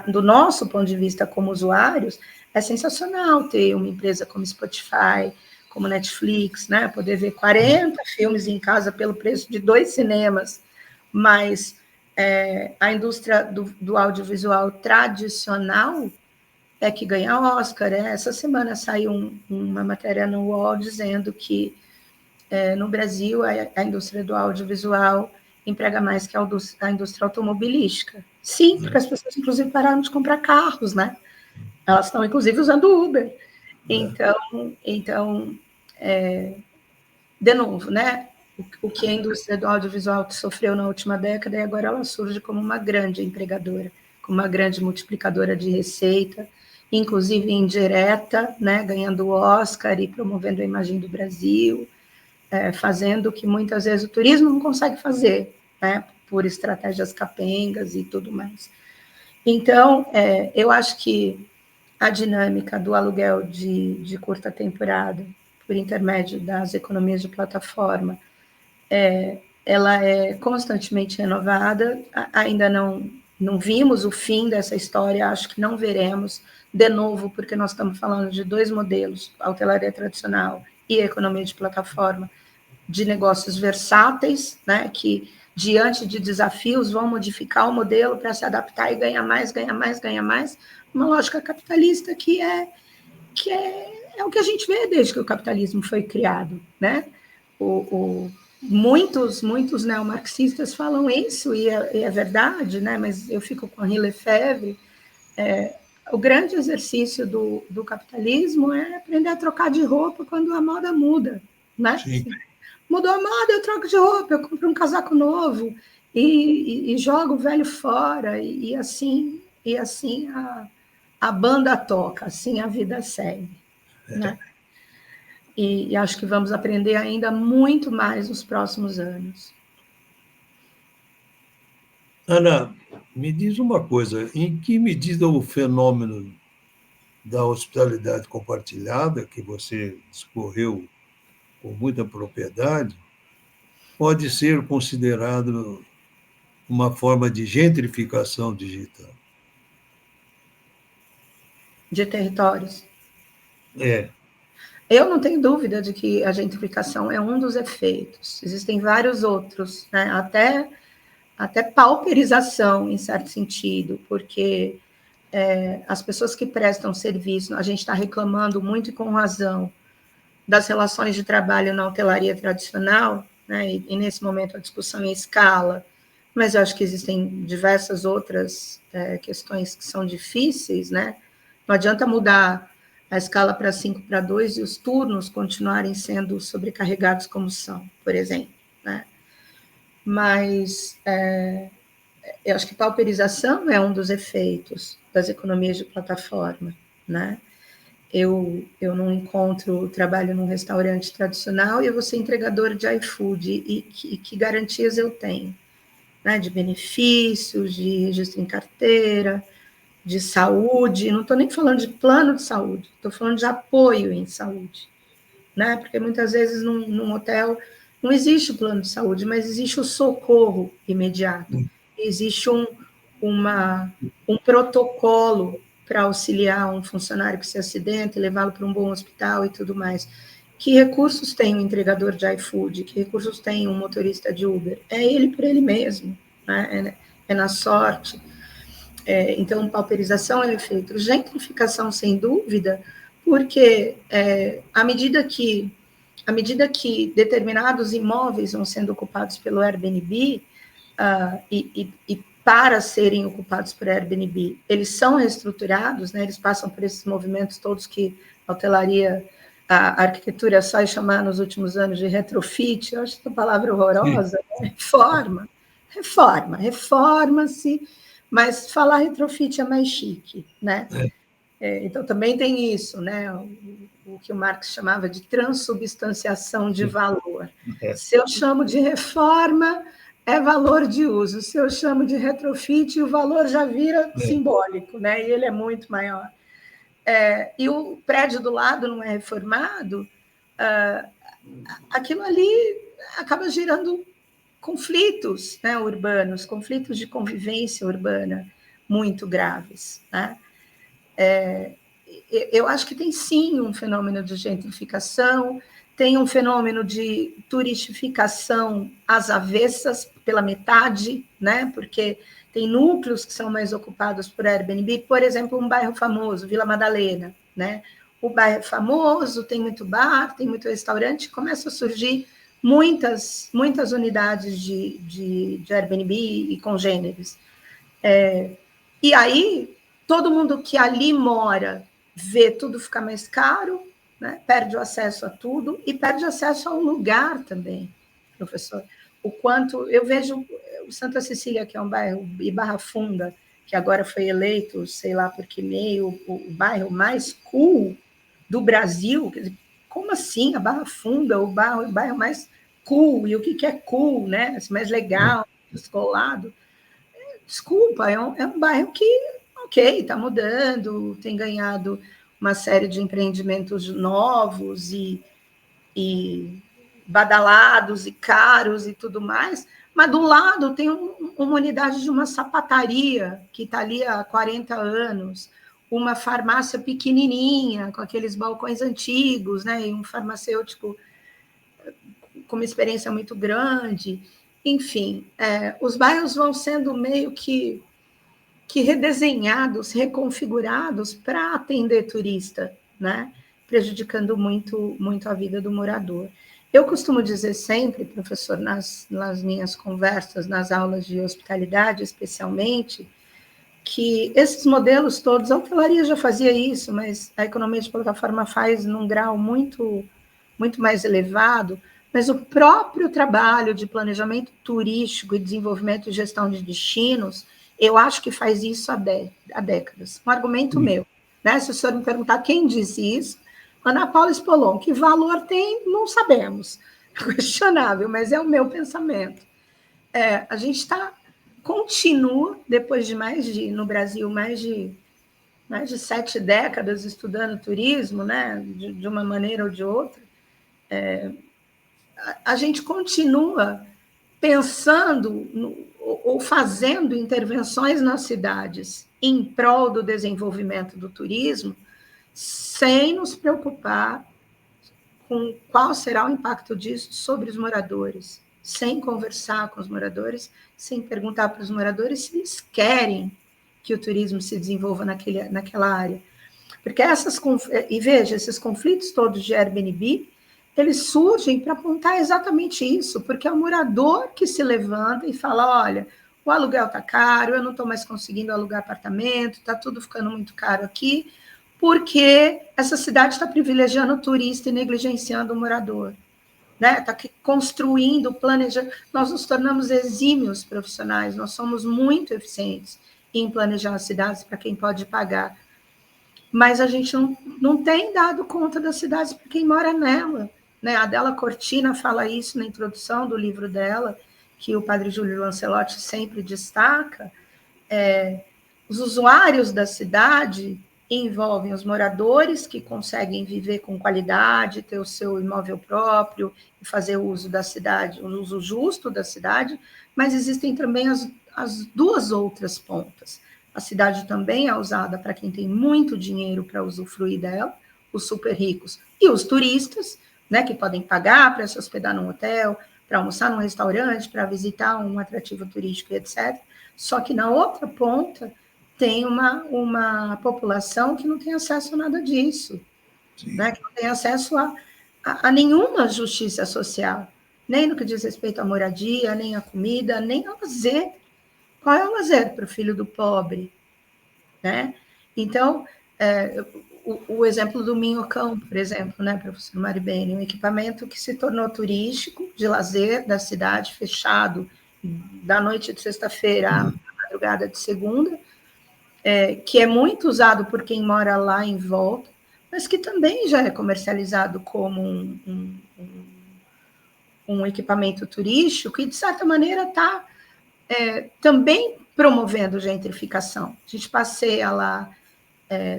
do nosso ponto de vista como usuários, é sensacional ter uma empresa como Spotify, como Netflix, né? Poder ver 40 filmes em casa pelo preço de 2 cinemas, mas a indústria do audiovisual tradicional é que ganha Oscar. Essa semana saiu uma matéria no UOL dizendo que no Brasil a indústria do audiovisual emprega mais que a indústria automobilística. Sim, porque as pessoas, inclusive, pararam de comprar carros, né? Elas estão, inclusive, usando Uber. Então de novo, né? O que a indústria do audiovisual sofreu na última década, e agora ela surge como uma grande empregadora, como uma grande multiplicadora de receita, inclusive indireta, né? Ganhando o Oscar e promovendo a imagem do Brasil, fazendo o que muitas vezes o turismo não consegue fazer, né? Por estratégias capengas e tudo mais. Então, eu acho que a dinâmica do aluguel de curta temporada, por intermédio das economias de plataforma, ela é constantemente renovada. Ainda não vimos o fim dessa história, acho que não veremos de novo, porque nós estamos falando de 2 modelos, a hotelaria tradicional e a economia de plataforma, de negócios versáteis, né, que diante de desafios vão modificar o modelo para se adaptar e ganhar mais, uma lógica capitalista que é o que a gente vê desde que o capitalismo foi criado, né? Muitos neomarxistas falam isso, e é verdade, né? Mas eu fico com a Henri Lefebvre. O grande exercício do capitalismo é aprender a trocar de roupa quando a moda muda, né? Sim. Mudou a moda, eu troco de roupa, eu compro um casaco novo e jogo o velho fora, e assim a banda toca, assim a vida segue, né? E acho que vamos aprender ainda muito mais nos próximos anos. Ana, me diz uma coisa, em que medida o fenômeno da hospitalidade compartilhada, que você discorreu com muita propriedade, pode ser considerado uma forma de gentrificação digital? De territórios. É. Eu não tenho dúvida de que a gentrificação é um dos efeitos. Existem vários outros, né? Até pauperização, em certo sentido, porque as pessoas que prestam serviço, a gente está reclamando muito e com razão das relações de trabalho na hotelaria tradicional, né? E nesse momento a discussão em escala, mas eu acho que existem diversas outras questões que são difíceis, né? Não adianta mudar a escala para 5x2 e os turnos continuarem sendo sobrecarregados como são, por exemplo, né? Mas eu acho que pauperização é um dos efeitos das economias de plataforma, né? Eu não trabalho num restaurante tradicional e eu vou ser entregadora de iFood, e que garantias eu tenho, né? De benefícios, de registro em carteira, de saúde. Não estou nem falando de plano de saúde, estou falando de apoio em saúde, né? Porque muitas vezes num hotel não existe o plano de saúde, mas existe o socorro imediato, existe um protocolo para auxiliar um funcionário que se acidenta e levá-lo para um bom hospital e tudo mais, Que recursos tem um entregador de iFood? Que recursos tem um motorista de Uber? É ele por ele mesmo, né? É na sorte. Então, pauperização é o efeito. Gentrificação, sem dúvida, porque à medida que determinados imóveis vão sendo ocupados pelo Airbnb, e para serem ocupados por Airbnb, eles são reestruturados, né? Eles passam por esses movimentos todos que a hotelaria, a arquitetura sai chamar nos últimos anos de retrofit. Eu acho essa palavra horrorosa, né? Reforma-se, mas falar retrofit é mais chique, né? Então, também tem isso, né? O que o Marx chamava de transubstanciação de valor. Se eu chamo de reforma, é valor de uso. Se eu chamo de retrofit, o valor já vira simbólico, né? E ele é muito maior. E o prédio do lado não é reformado, aquilo ali acaba gerando conflitos, né, urbanos, conflitos de convivência urbana muito graves, né? Eu acho que tem sim um fenômeno de gentrificação, tem um fenômeno de turistificação às avessas, pela metade, né? Porque tem núcleos que são mais ocupados por Airbnb, por exemplo, um bairro famoso, Vila Madalena, né? O bairro é famoso, tem muito bar, tem muito restaurante, começa a surgir muitas unidades de Airbnb e congêneres. E aí, todo mundo que ali mora vê tudo ficar mais caro, né? Perde o acesso a tudo e perde acesso ao lugar também, professor. O quanto eu vejo o Santa Cecília, que é um bairro, e Barra Funda, que agora foi eleito, sei lá por que meio, o bairro mais cool do Brasil. Quer dizer, como assim a Barra Funda, o bairro mais cool? E o que é cool, né? Mais legal, descolado. Desculpa, é um bairro que, ok, está mudando, tem ganhado uma série de empreendimentos novos e badalados e caros e tudo mais, mas do lado tem uma unidade de uma sapataria que está ali há 40 anos, uma farmácia pequenininha, com aqueles balcões antigos, né, e um farmacêutico com uma experiência muito grande. Enfim, os bairros vão sendo meio que redesenhados, reconfigurados para atender turista, né? Prejudicando muito, muito a vida do morador. Eu costumo dizer sempre, professor, nas minhas conversas, nas aulas de hospitalidade, especialmente, que esses modelos todos, a hotelaria já fazia isso, mas a economia de plataforma faz num grau muito, muito mais elevado, mas o próprio trabalho de planejamento turístico e desenvolvimento e gestão de destinos, eu acho que faz isso há décadas. Um argumento meu, né? Se o senhor me perguntar quem disse isso, Ana Paula Espolon, que valor tem, não sabemos. Questionável, mas é o meu pensamento. A gente continua, depois de no Brasil, mais de 7 décadas estudando turismo, né? De uma maneira ou de outra, a gente continua pensando ou fazendo intervenções nas cidades em prol do desenvolvimento do turismo, sem nos preocupar com qual será o impacto disso sobre os moradores, sem conversar com os moradores, sem perguntar para os moradores se eles querem que o turismo se desenvolva naquela área. Porque veja, esses conflitos todos de Airbnb, eles surgem para apontar exatamente isso, porque é o morador que se levanta e fala, olha, o aluguel está caro, eu não estou mais conseguindo alugar apartamento, está tudo ficando muito caro aqui, porque essa cidade está privilegiando o turista e negligenciando o morador. Está construindo, planejando. Nós nos tornamos exímios profissionais, nós somos muito eficientes em planejar as cidades para quem pode pagar, mas a gente não tem dado conta das cidades para quem mora nela. Né? A Adela Cortina fala isso na introdução do livro dela, que o padre Júlio Lancelotti sempre destaca. Os usuários da cidade envolvem os moradores que conseguem viver com qualidade, ter o seu imóvel próprio e fazer o uso da cidade, o uso justo da cidade, mas existem também as duas outras pontas. A cidade também é usada para quem tem muito dinheiro para usufruir dela, os super ricos e os turistas, né, que podem pagar para se hospedar num hotel, para almoçar num restaurante, para visitar um atrativo turístico, etc. Só que na outra ponta tem uma população que não tem acesso a nada disso, né, que não tem acesso a nenhuma justiça social, nem no que diz respeito à moradia, nem à comida, nem ao lazer. Qual é o lazer para o filho do pobre? Né? Então, o exemplo do Minhocão, por exemplo, né, professor Maribene, um equipamento que se tornou turístico, de lazer da cidade, fechado da noite de sexta-feira à madrugada de segunda, que é muito usado por quem mora lá em volta, mas que também já é comercializado como um equipamento turístico e, de certa maneira, está também promovendo gentrificação. A gente passeia lá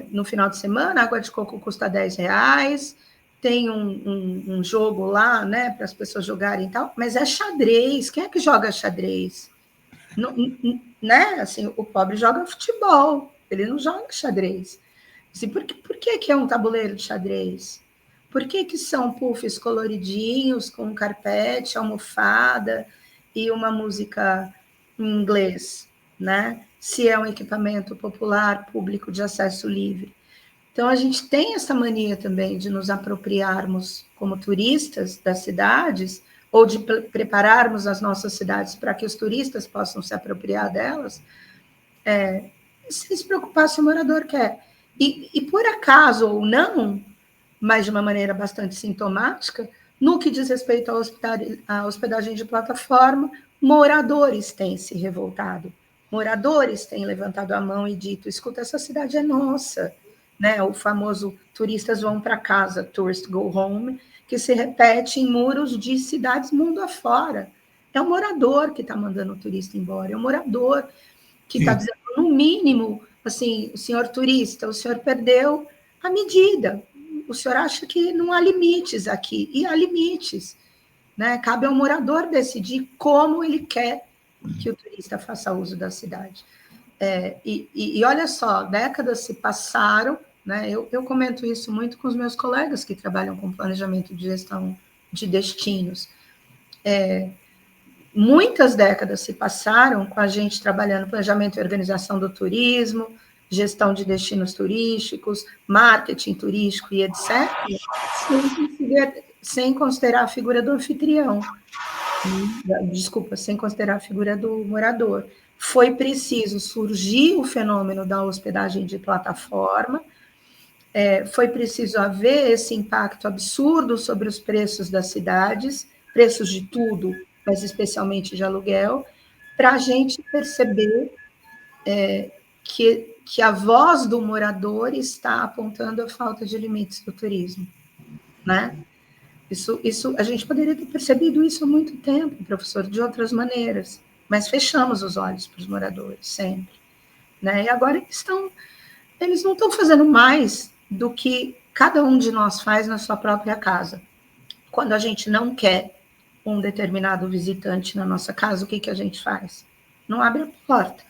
no final de semana, água de coco custa R$10, tem um jogo lá, né, para as pessoas jogarem e tal, mas é xadrez. Quem é que joga xadrez? Não, né? Assim, o pobre joga futebol, ele não joga xadrez. Assim, por que é um tabuleiro de xadrez? Por que são puffs coloridinhos, com carpete, almofada e uma música em inglês, né? Se é um equipamento popular, público, de acesso livre. Então, a gente tem essa mania também de nos apropriarmos como turistas das cidades, ou de prepararmos as nossas cidades para que os turistas possam se apropriar delas, sem se preocupar se o morador quer. E por acaso ou não, mas de uma maneira bastante sintomática, no que diz respeito à hospedagem de plataforma, moradores têm se revoltado. Moradores têm levantado a mão e dito: escuta, essa cidade é nossa. Né? O famoso turistas vão para casa, tourists go home, que se repete em muros de cidades mundo afora. É o morador que está mandando o turista embora, é o morador que está dizendo, no mínimo, assim, o senhor turista, o senhor perdeu a medida, o senhor acha que não há limites aqui, e há limites, né? Cabe ao morador decidir como ele quer que o turista faça uso da cidade. E olha só, décadas se passaram, né? Eu comento isso muito com os meus colegas que trabalham com planejamento de gestão de destinos. Muitas décadas se passaram com a gente trabalhando planejamento e organização do turismo, gestão de destinos turísticos, marketing turístico e etc., sem considerar a figura do anfitrião. Desculpa, sem considerar a figura do morador. Foi preciso surgir o fenômeno da hospedagem de plataforma, foi preciso haver esse impacto absurdo sobre os preços das cidades, preços de tudo, mas especialmente de aluguel, para a gente perceber que a voz do morador está apontando a falta de limites do turismo, né? Isso, a gente poderia ter percebido isso há muito tempo, professor, de outras maneiras, mas fechamos os olhos para os moradores, sempre. Né? E agora eles não estão fazendo mais do que cada um de nós faz na sua própria casa. Quando a gente não quer um determinado visitante na nossa casa, o que a gente faz? Não abre a porta,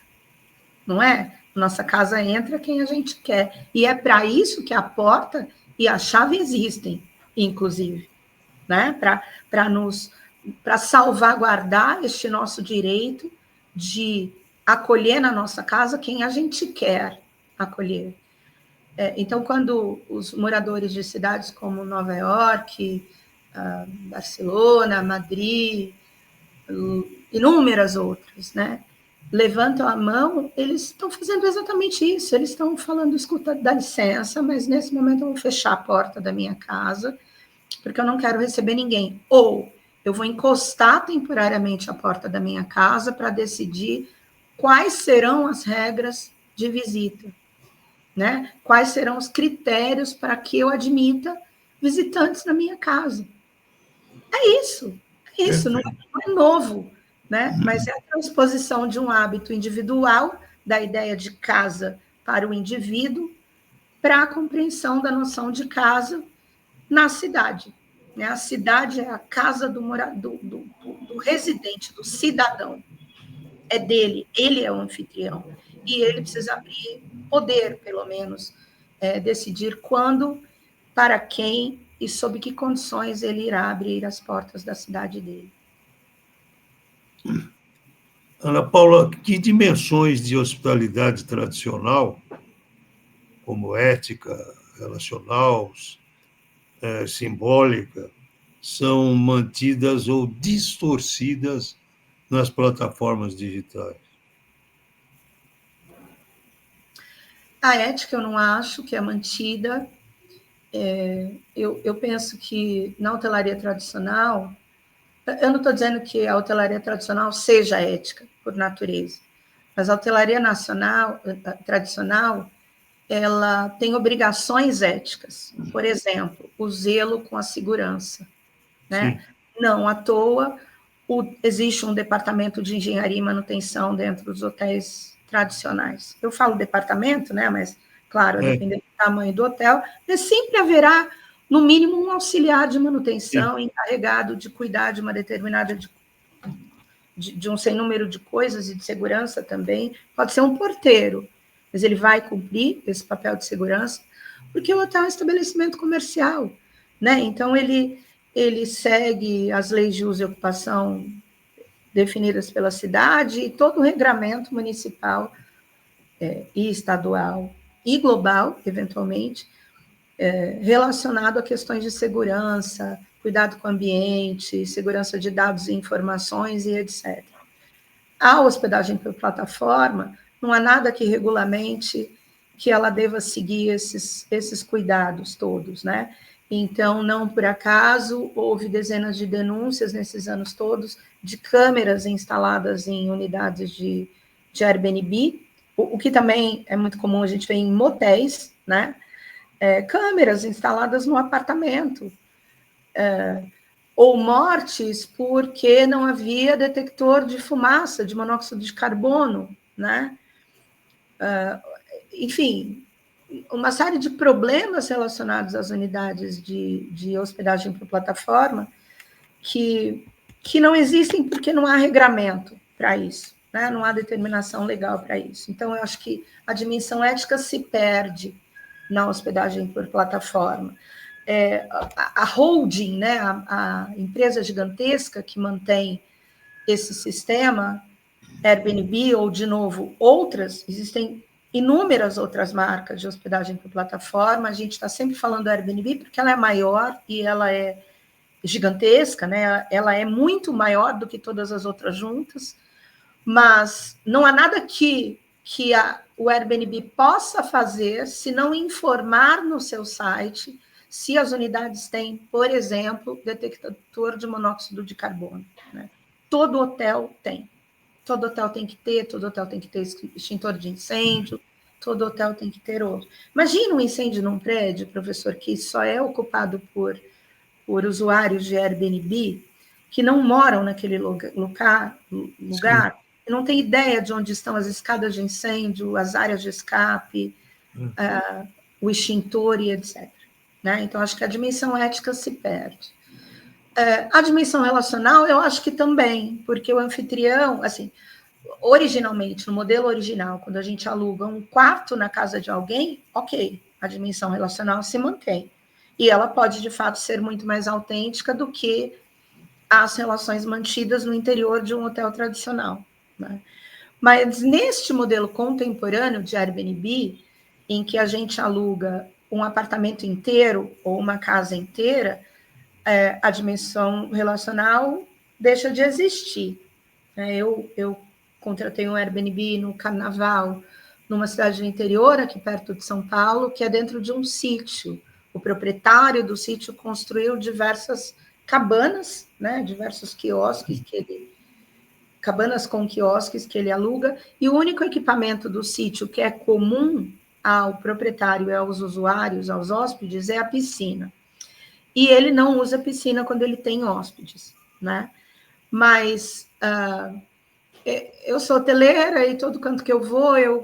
não é? Nossa casa entra quem a gente quer. E é para isso que a porta e a chave existem, inclusive, né? Para salvaguardar este nosso direito de acolher na nossa casa quem a gente quer acolher. Então, quando os moradores de cidades como Nova York, Barcelona, Madrid, inúmeras outras, né, levantam a mão, eles estão fazendo exatamente isso, eles estão falando, escuta, dá licença, mas nesse momento eu vou fechar a porta da minha casa, porque eu não quero receber ninguém, ou eu vou encostar temporariamente a porta da minha casa para decidir quais serão as regras de visita, né? Quais serão os critérios para que eu admita visitantes na minha casa. É isso, não é novo, né? Mas é a transposição de um hábito individual, da ideia de casa para o indivíduo, para a compreensão da noção de casa na cidade. Né? A cidade é a casa do residente, do cidadão. É dele, ele é o anfitrião. E ele precisa abrir poder, pelo menos, decidir quando para quem e sob que condições ele irá abrir as portas da cidade dele. Ana Paula, que dimensões de hospitalidade tradicional, como ética, relacional, simbólica, são mantidas ou distorcidas nas plataformas digitais? A ética eu não acho que é mantida. Eu penso que na hotelaria tradicional, eu não estou dizendo que a hotelaria tradicional seja ética, por natureza, mas a hotelaria tradicional, ela tem obrigações éticas. Por exemplo, o zelo com a segurança, né? Não à toa existe um departamento de engenharia e manutenção dentro dos hotéis tradicionais. Eu falo departamento, né? Mas, claro, dependendo do tamanho do hotel, mas sempre haverá, no mínimo, um auxiliar de manutenção encarregado de cuidar de uma determinada de um sem número de coisas e de segurança também. Pode ser um porteiro, mas ele vai cumprir esse papel de segurança, porque o hotel é um estabelecimento comercial, né? Então, ele segue as leis de uso e ocupação definidas pela cidade e todo o regramento municipal e estadual e global, eventualmente, relacionado a questões de segurança, cuidado com o ambiente, segurança de dados e informações e etc. A hospedagem por plataforma, não há nada que regulamente que ela deva seguir esses cuidados todos, né? Então, não por acaso, houve dezenas de denúncias nesses anos todos de câmeras instaladas em unidades de Airbnb, o que também é muito comum a gente ver em motéis, né? Câmeras instaladas no apartamento, ou mortes porque não havia detector de fumaça, de monóxido de carbono, né? Enfim, uma série de problemas relacionados às unidades de hospedagem por plataforma que não existem porque não há regramento para isso, né? Não há determinação legal para isso. Então, eu acho que a dimensão ética se perde na hospedagem por plataforma. A holding, né? A empresa gigantesca que mantém esse sistema, Airbnb ou, de novo, outras, existem inúmeras outras marcas de hospedagem por plataforma. A gente está sempre falando da Airbnb porque ela é maior e ela é gigantesca, né? Ela é muito maior do que todas as outras juntas, mas não há nada que o Airbnb possa fazer se não informar no seu site se as unidades têm, por exemplo, detector de monóxido de carbono, né? Todo hotel tem. Todo hotel tem que ter, todo hotel tem que ter extintor de incêndio, todo hotel tem que ter outro. Imagina um incêndio num prédio, professor, que só é ocupado por usuários de Airbnb que não moram naquele lugar, que não tem ideia de onde estão as escadas de incêndio, as áreas de escape, o extintor e etc. Né? Então, acho que a dimensão ética se perde. A dimensão relacional, eu acho que também, porque o anfitrião, assim, originalmente, no modelo original, quando a gente aluga um quarto na casa de alguém, ok, a dimensão relacional se mantém. E ela pode, de fato, ser muito mais autêntica do que as relações mantidas no interior de um hotel tradicional, né? Mas neste modelo contemporâneo de Airbnb, em que a gente aluga um apartamento inteiro ou uma casa inteira, a dimensão relacional deixa de existir. Eu contratei um Airbnb no Carnaval, numa cidade do interior, aqui perto de São Paulo, que é dentro de um sítio. O proprietário do sítio construiu diversas cabanas, né, diversos quiosques cabanas com quiosques que ele aluga, e o único equipamento do sítio que é comum ao proprietário e aos usuários, aos hóspedes, é a piscina. E ele não usa piscina quando ele tem hóspedes, né? Mas eu sou hoteleira e todo canto que eu vou, eu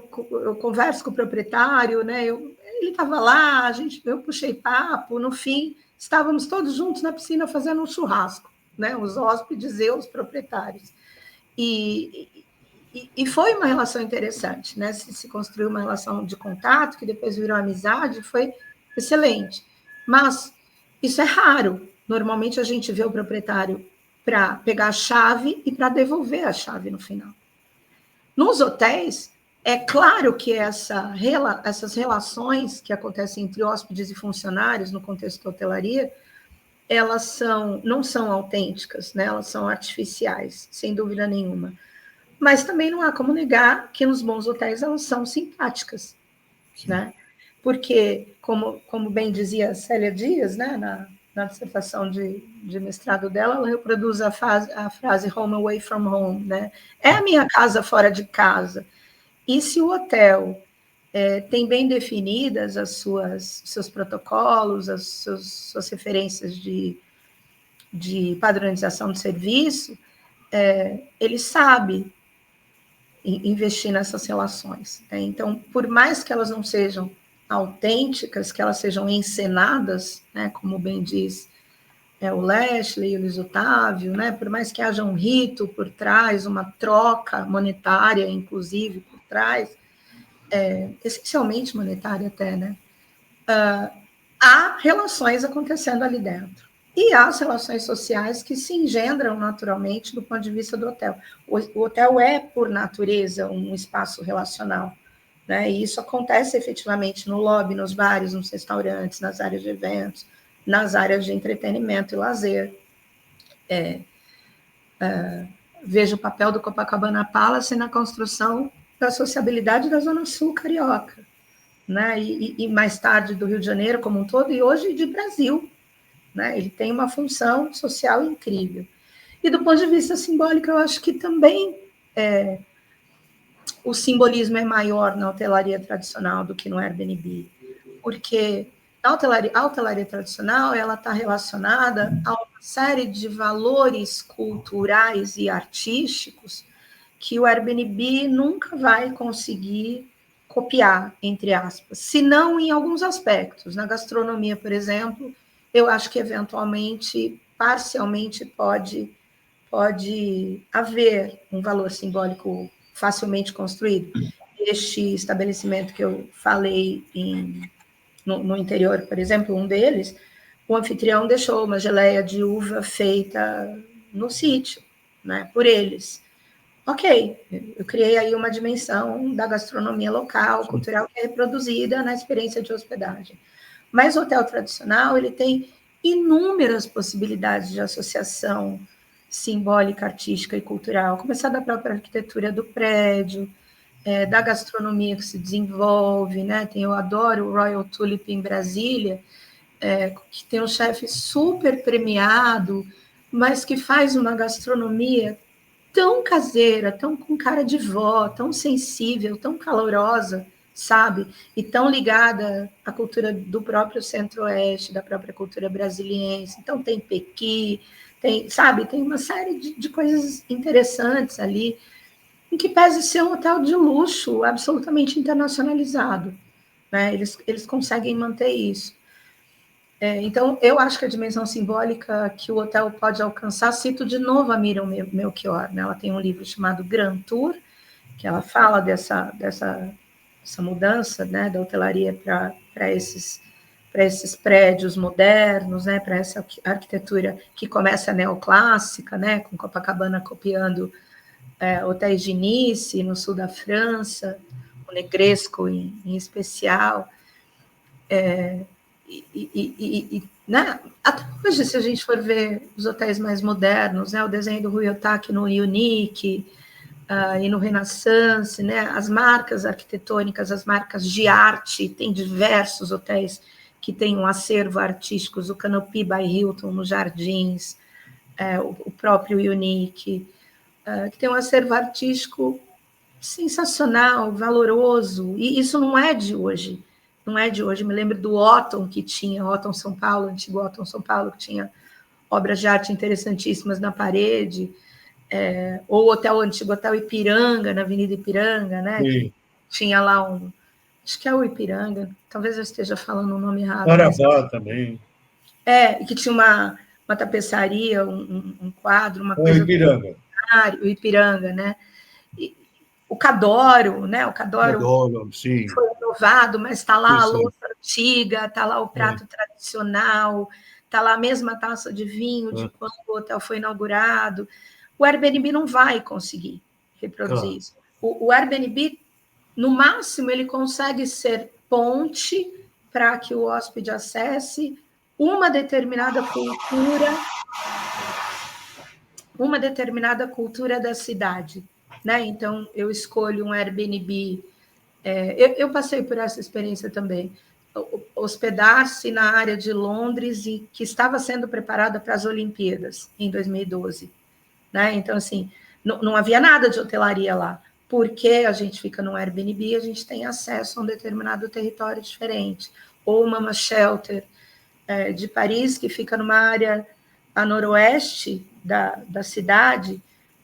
converso com o proprietário, né? Ele estava lá, eu puxei papo, no fim, estávamos todos juntos na piscina fazendo um churrasco, né? Os hóspedes e os proprietários. E foi uma relação interessante, né? Se construiu uma relação de contato, que depois virou amizade, foi excelente. Mas isso é raro. Normalmente a gente vê o proprietário para pegar a chave e para devolver a chave no final. Nos hotéis, é claro que essas relações que acontecem entre hóspedes e funcionários no contexto da hotelaria, elas não são autênticas, né? Elas são artificiais, sem dúvida nenhuma. Mas também não há como negar que nos bons hotéis elas são simpáticas, né? Porque, como bem dizia Célia Dias, né, na dissertação de mestrado dela, ela reproduz a frase home away from home, né? É a minha casa fora de casa. E se o hotel tem bem definidas seus protocolos, suas referências de padronização de serviço, ele sabe investir nessas relações. Né? Então, por mais que elas não sejam autênticas, que elas sejam encenadas, né, como bem diz o Lashley, o Luiz Otávio, né, por mais que haja um rito por trás, uma troca monetária, inclusive, por trás, essencialmente monetária até, né, há relações acontecendo ali dentro. E há as relações sociais que se engendram naturalmente do ponto de vista do hotel. O hotel é, por natureza, um espaço relacional, né? E isso acontece efetivamente no lobby, nos bares, nos restaurantes, nas áreas de eventos, nas áreas de entretenimento e lazer. Vejo o papel do Copacabana Palace na construção da sociabilidade da Zona Sul carioca, né? E mais tarde do Rio de Janeiro como um todo, e hoje de Brasil. Né? Ele tem uma função social incrível. E do ponto de vista simbólico, eu acho que também o simbolismo é maior na hotelaria tradicional do que no Airbnb, porque a hotelaria tradicional ela está relacionada a uma série de valores culturais e artísticos que o Airbnb nunca vai conseguir copiar, entre aspas, se não em alguns aspectos. Na gastronomia, por exemplo, eu acho que, eventualmente, parcialmente, pode haver um valor simbólico facilmente construído. Este estabelecimento que eu falei no interior, por exemplo, um deles, o anfitrião deixou uma geleia de uva feita no sítio, né, por eles. Ok, eu criei aí uma dimensão da gastronomia local, cultural, que é reproduzida na experiência de hospedagem. Mas o hotel tradicional, ele tem inúmeras possibilidades de associação simbólica, artística e cultural, começar da própria arquitetura do prédio, da gastronomia que se desenvolve, né? Eu adoro o Royal Tulip em Brasília, que tem um chefe super premiado, mas que faz uma gastronomia tão caseira, tão com cara de vó, tão sensível, tão calorosa, sabe? E tão ligada à cultura do próprio Centro-Oeste, da própria cultura brasiliense. Então, tem pequi, tem uma série de coisas interessantes ali, em que pese ser um hotel de luxo absolutamente internacionalizado. Né? Eles conseguem manter isso. Então, eu acho que a dimensão simbólica que o hotel pode alcançar, cito de novo a Miriam Melchior, né? Ela tem um livro chamado Grand Tour, que ela fala dessa mudança, né, da hotelaria para esses prédios modernos, né, para essa arquitetura que começa neoclássica, né, com Copacabana copiando hotéis de Nice, no sul da França, o Negresco em especial, né, até hoje, se a gente for ver os hotéis mais modernos, né, o desenho do Rui Otaki no Unique, e no Renaissance, né, as marcas arquitetônicas, as marcas de arte, tem diversos hotéis que têm um acervo artístico, o Canopy by Hilton nos Jardins, o próprio Unique, que tem um acervo artístico sensacional, valoroso, e isso não é de hoje. Não é de hoje. Eu me lembro do Otton, que tinha, Otton São Paulo, antigo Otton São Paulo, que tinha obras de arte interessantíssimas na parede, ou o antigo Hotel Ipiranga, na Avenida Ipiranga, né? Que tinha lá acho que é o Ipiranga, talvez eu esteja falando o nome errado. Marabá também. Que tinha uma tapeçaria, um quadro, uma coisa... O Ipiranga. O Ipiranga, né? O Cadoro, né? O Cadoro sim. foi renovado, mas está lá a louça antiga, está lá o prato tradicional, está lá a mesma taça de vinho de quando o hotel foi inaugurado. O Airbnb não vai conseguir reproduzir isso. O Airbnb, no máximo, ele consegue ser ponte para que o hóspede acesse uma determinada cultura da cidade, né? Então, eu escolho um Airbnb. Eu passei por essa experiência também. Hospedar-se na área de Londres, e que estava sendo preparada para as Olimpíadas, em 2012. Né? Então, assim, não havia nada de hotelaria lá. Porque a gente fica no Airbnb, a gente tem acesso a um determinado território diferente. Ou uma Mama Shelter de Paris, que fica numa área a noroeste da cidade,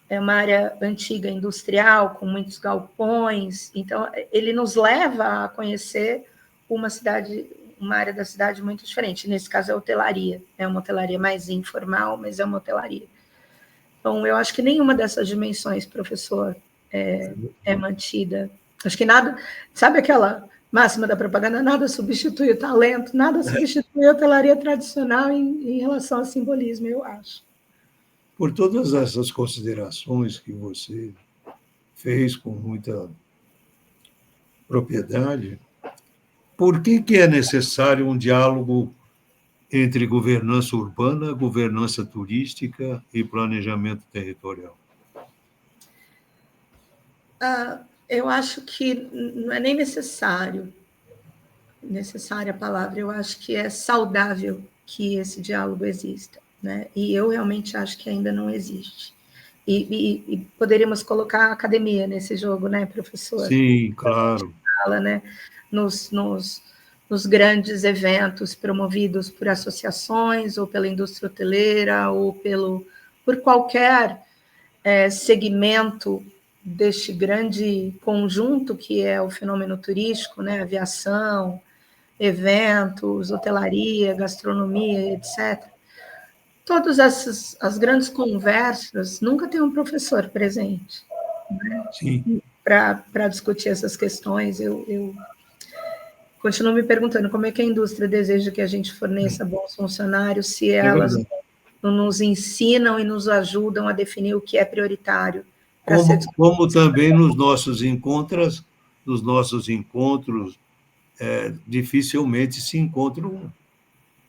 é uma área antiga industrial, com muitos galpões. Então, ele nos leva a conhecer uma área da cidade muito diferente. Nesse caso, é hotelaria. É uma hotelaria mais informal, mas é uma hotelaria. Então, eu acho que nenhuma dessas dimensões, professor, é mantida. Acho que nada... Sabe aquela máxima da propaganda? Nada substitui o talento, nada substitui a hotelaria tradicional em relação ao simbolismo, eu acho. Por todas essas considerações que você fez com muita propriedade, por que é necessário um diálogo entre governança urbana, governança turística e planejamento territorial? Eu acho que não é nem necessária a palavra, eu acho que é saudável que esse diálogo exista, né? E eu realmente acho que ainda não existe. E poderíamos colocar a academia nesse jogo, né, professor? Sim, claro. Fala, né? Nos grandes eventos promovidos por associações, ou pela indústria hoteleira, ou por qualquer segmento deste grande conjunto que é o fenômeno turístico, né? Aviação, eventos, hotelaria, gastronomia, etc. Todas as grandes conversas nunca tem um professor presente, né? Sim. Para discutir essas questões. Eu continuo me perguntando como é que a indústria deseja que a gente forneça bons funcionários se elas não nos ensinam e nos ajudam a definir o que é prioritário. Como também nos nossos encontros, dificilmente se encontram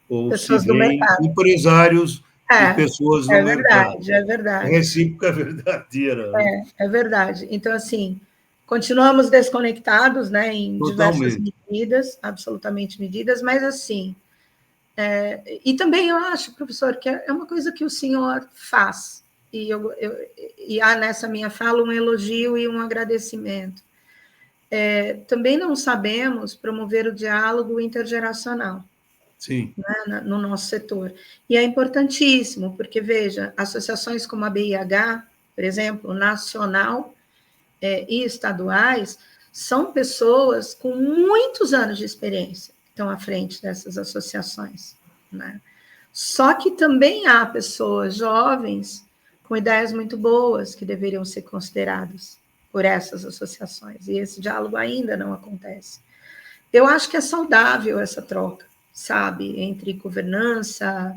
ou pessoas se do veem mercado. empresários e pessoas do mercado. É verdade. É recíproca verdadeira. É verdade. Então, assim, continuamos desconectados, né, em diversas medidas, absolutamente medidas, mas assim... e também eu acho, professor, que é uma coisa que o senhor faz, e há nessa minha fala um elogio e um agradecimento. Também não sabemos promover o diálogo intergeracional. Sim. Né, no nosso setor. E é importantíssimo, porque, veja, associações como a BIH, por exemplo, nacional e estaduais, são pessoas com muitos anos de experiência que estão à frente dessas associações. Né? Só que também há pessoas jovens com ideias muito boas que deveriam ser consideradas por essas associações, e esse diálogo ainda não acontece. Eu acho que é saudável essa troca, sabe, entre governança,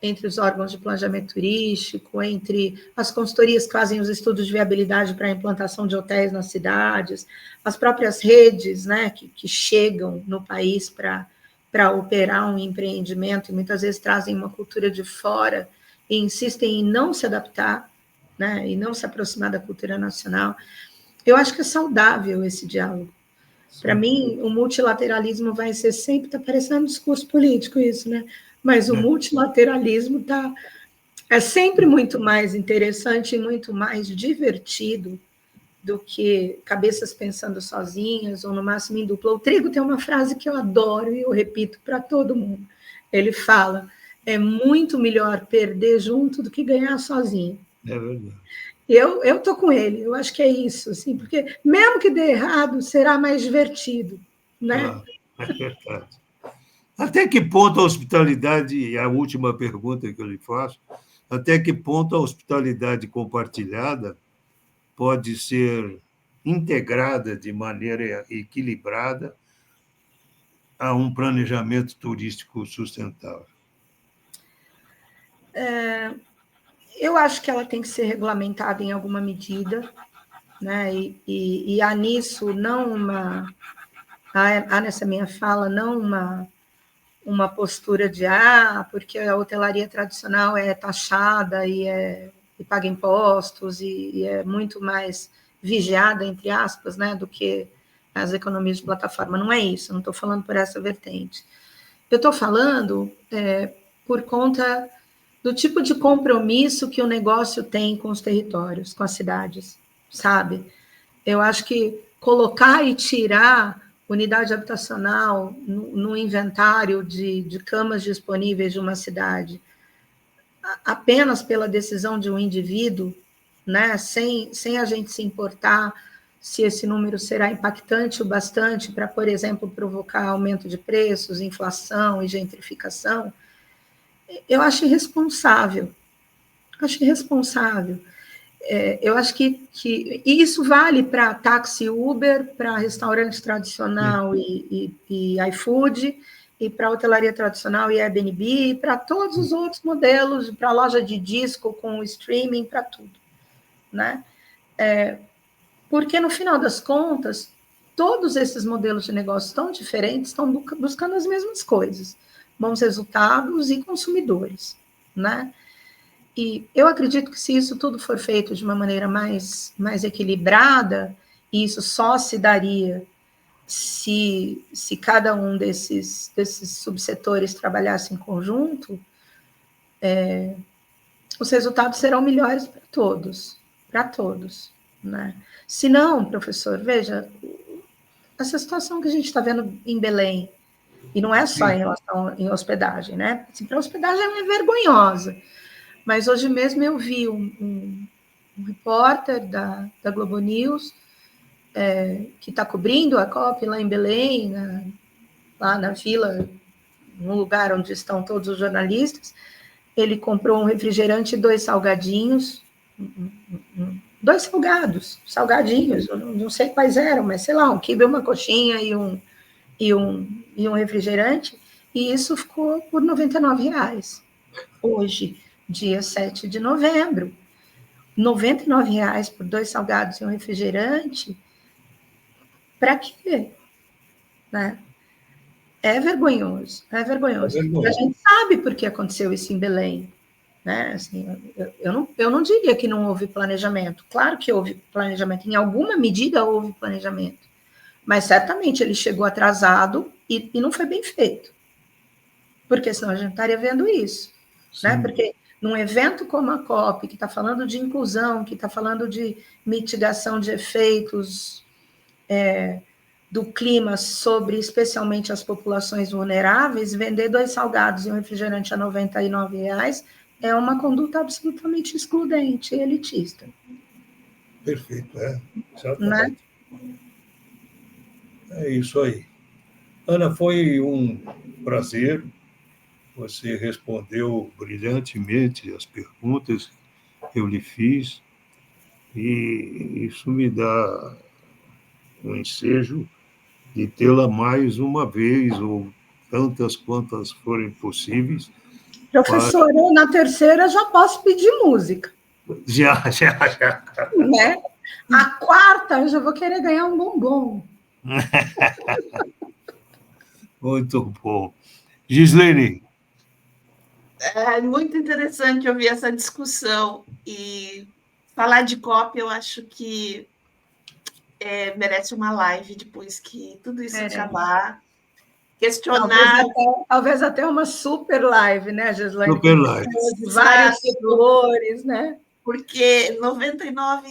entre os órgãos de planejamento turístico, entre as consultorias que fazem os estudos de viabilidade para a implantação de hotéis nas cidades, as próprias redes, né, que chegam no país para operar um empreendimento e muitas vezes trazem uma cultura de fora e insistem em não se adaptar, né, e não se aproximar da cultura nacional. Eu acho que é saudável esse diálogo. Para mim, o multilateralismo vai ser sempre... Está parecendo um discurso político isso, né? Mas o multilateralismo é sempre muito mais interessante e muito mais divertido do que cabeças pensando sozinhas ou, no máximo, em dupla. O Trigo tem uma frase que eu adoro e eu repito para todo mundo. Ele fala, é muito melhor perder junto do que ganhar sozinho. É verdade. Eu estou com ele, eu acho que é isso, assim, porque mesmo que dê errado, será mais divertido, né? É verdade. Até que ponto a hospitalidade, e a última pergunta que eu lhe faço, até que ponto a hospitalidade compartilhada pode ser integrada de maneira equilibrada a um planejamento turístico sustentável? Eu acho que ela tem que ser regulamentada em alguma medida, né? E há nisso não há nessa minha fala não uma postura de porque a hotelaria tradicional é taxada e paga impostos e é muito mais vigiada, entre aspas, né, do que as economias de plataforma. Não é isso, não estou falando por essa vertente. Eu estou falando por conta do tipo de compromisso que o negócio tem com os territórios, com as cidades, sabe? Eu acho que colocar e tirar unidade habitacional no inventário de camas disponíveis de uma cidade apenas pela decisão de um indivíduo, né, sem a gente se importar se esse número será impactante o bastante para, por exemplo, provocar aumento de preços, inflação e gentrificação, eu acho irresponsável. Acho irresponsável. Eu acho que e isso vale para táxi Uber, para restaurante tradicional e iFood, e para hotelaria tradicional e Airbnb, para todos os outros modelos, para loja de disco com streaming, para tudo, né? Porque, no final das contas, todos esses modelos de negócio tão diferentes estão buscando as mesmas coisas, bons resultados e consumidores, né? E eu acredito que se isso tudo for feito de uma maneira mais equilibrada, e isso só se daria se cada um desses subsetores trabalhasse em conjunto, os resultados serão melhores para todos, né? Se não, professor, veja, essa situação que a gente está vendo em Belém, e não é só em relação em hospedagem, né? Assim, para hospedagem é vergonhosa. Mas hoje mesmo eu vi um repórter da Globo News que está cobrindo a COP lá em Belém, lá na vila, no lugar onde estão todos os jornalistas. Ele comprou um refrigerante e 2 salgadinhos, 2 salgadinhos, eu não sei quais eram, mas sei lá, um quibe, uma coxinha e um refrigerante, e isso ficou por R$ 99 hoje, dia 7 de novembro. R$ 99 por 2 salgados e um refrigerante, para quê? Né? É vergonhoso, é vergonhoso. E a gente sabe por que aconteceu isso em Belém. Né? Assim, eu não diria que não houve planejamento. Claro que houve planejamento, em alguma medida houve planejamento, mas certamente ele chegou atrasado e não foi bem feito, porque senão a gente estaria vendo isso. Né? Porque num evento como a COP, que está falando de inclusão, que está falando de mitigação de efeitos do clima sobre especialmente as populações vulneráveis, vender 2 salgados e um refrigerante a R$ 99 é uma conduta absolutamente excludente e elitista. Perfeito, exatamente. Né? É isso aí. Ana, foi um prazer. Você respondeu brilhantemente as perguntas que eu lhe fiz, e isso me dá um ensejo de tê-la mais uma vez, ou tantas quantas forem possíveis. Professor, eu na terceira já posso pedir música. Já. Né? A quarta eu já vou querer ganhar um bombom. Muito bom. Gislene. É muito interessante ouvir essa discussão, e falar de COP eu acho que merece uma live depois que tudo isso acabar. Questionar. Talvez até uma super live, né, Gislene? Super live. De vários setores, né? Porque R$ 99,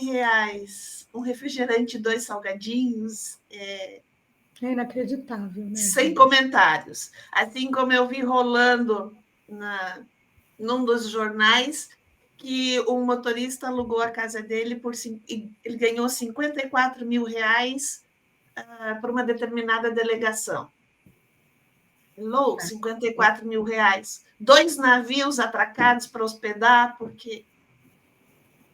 um refrigerante e 2 salgadinhos. É inacreditável, né? Sem comentários. Assim como eu vi rolando num dos jornais que um motorista alugou a casa dele ele ganhou R$ 54 mil por uma determinada delegação. Louco, R$ 54 mil. 2 navios atracados para hospedar, porque,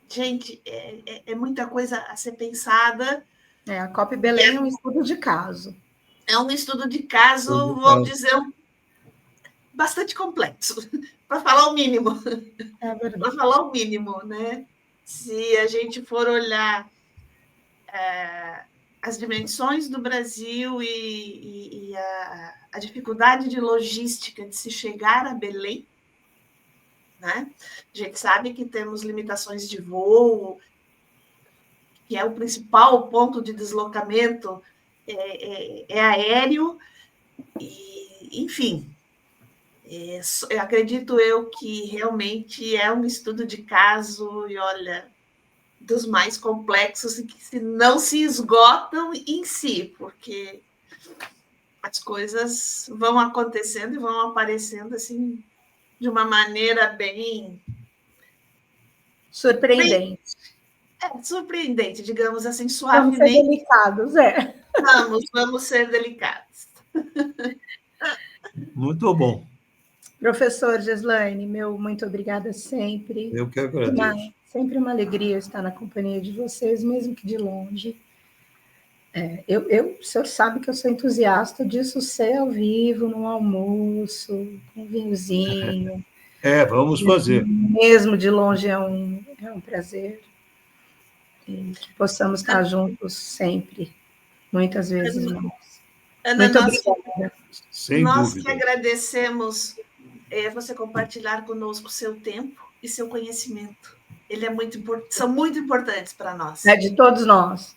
gente, é muita coisa a ser pensada. A COP Belém é um estudo de caso. É um estudo de caso, vou dizer, bastante complexo, para falar o mínimo. É verdade. Para falar o mínimo, né? Se a gente for olhar as dimensões do Brasil e a dificuldade de logística de se chegar a Belém, né? A gente sabe que temos limitações de voo, que é o principal ponto de deslocamento é aéreo, e, enfim, eu acredito que realmente é um estudo de caso, e olha, dos mais complexos e que não se esgotam em si, porque as coisas vão acontecendo e vão aparecendo assim de uma maneira bem surpreendente. Surpreendente, digamos assim, Vamos ser suavemente. delicados, Vamos ser delicados. Muito bom. Professor Geslaine, meu muito obrigada sempre. Eu que agradeço. Sempre uma alegria estar na companhia de vocês, mesmo que de longe. O senhor sabe que eu sou entusiasta disso ser ao vivo, num almoço, com um vinhozinho. Vamos fazer. Mesmo de longe é um prazer. E que possamos estar juntos sempre, muitas vezes mais. Ana, muito obrigada. Sem nós dúvida. que agradecemos você compartilhar conosco o seu tempo e seu conhecimento. São muito importantes para nós. É de todos nós.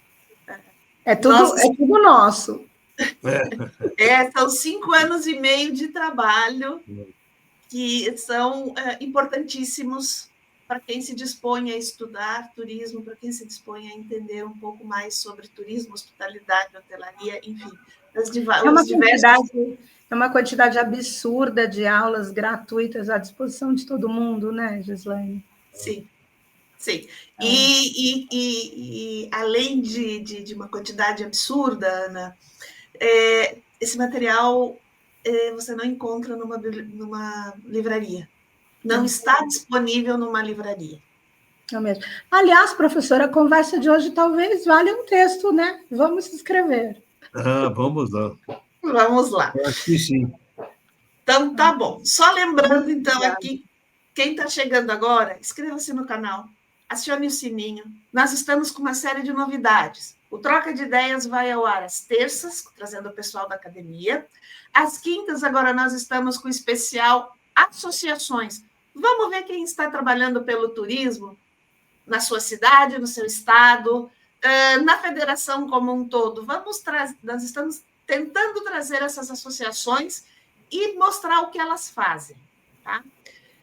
É tudo nosso. São 5 anos e meio de trabalho que são importantíssimos para quem se dispõe a estudar turismo, para quem se dispõe a entender um pouco mais sobre turismo, hospitalidade, hotelaria, enfim. É uma quantidade absurda de aulas gratuitas à disposição de todo mundo, né, Geslaine? Sim, sim. E além de uma quantidade absurda, Ana, esse material você não encontra numa livraria. Não está disponível numa livraria. É mesmo. Aliás, professora, a conversa de hoje talvez valha um texto, né? Vamos escrever. Vamos lá. Vamos lá. Eu acho que sim. Então, tá bom. Só lembrando, então, aqui, quem está chegando agora, inscreva-se no canal, acione o sininho. Nós estamos com uma série de novidades. O Troca de Ideias vai ao ar às terças, trazendo o pessoal da academia. Às quintas, agora, nós estamos com o especial Associações. Vamos ver quem está trabalhando pelo turismo na sua cidade, no seu estado, na federação como um todo. Nós estamos tentando trazer essas associações e mostrar o que elas fazem. Tá?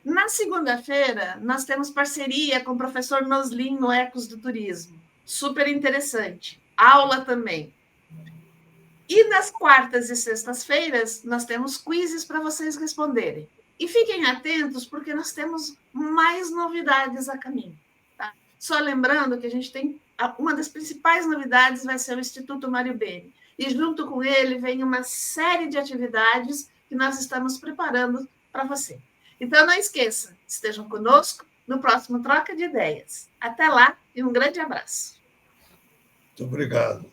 Na segunda-feira, nós temos parceria com o professor Noslin no Ecos do Turismo. Super interessante. Aula também. E nas quartas e sextas-feiras, nós temos quizzes para vocês responderem. E fiquem atentos, porque nós temos mais novidades a caminho. Tá? Só lembrando que a gente tem... Uma das principais novidades vai ser o Instituto Mário Beni. E junto com ele vem uma série de atividades que nós estamos preparando para você. Então, não esqueça, estejam conosco no próximo Troca de Ideias. Até lá e um grande abraço. Muito obrigado.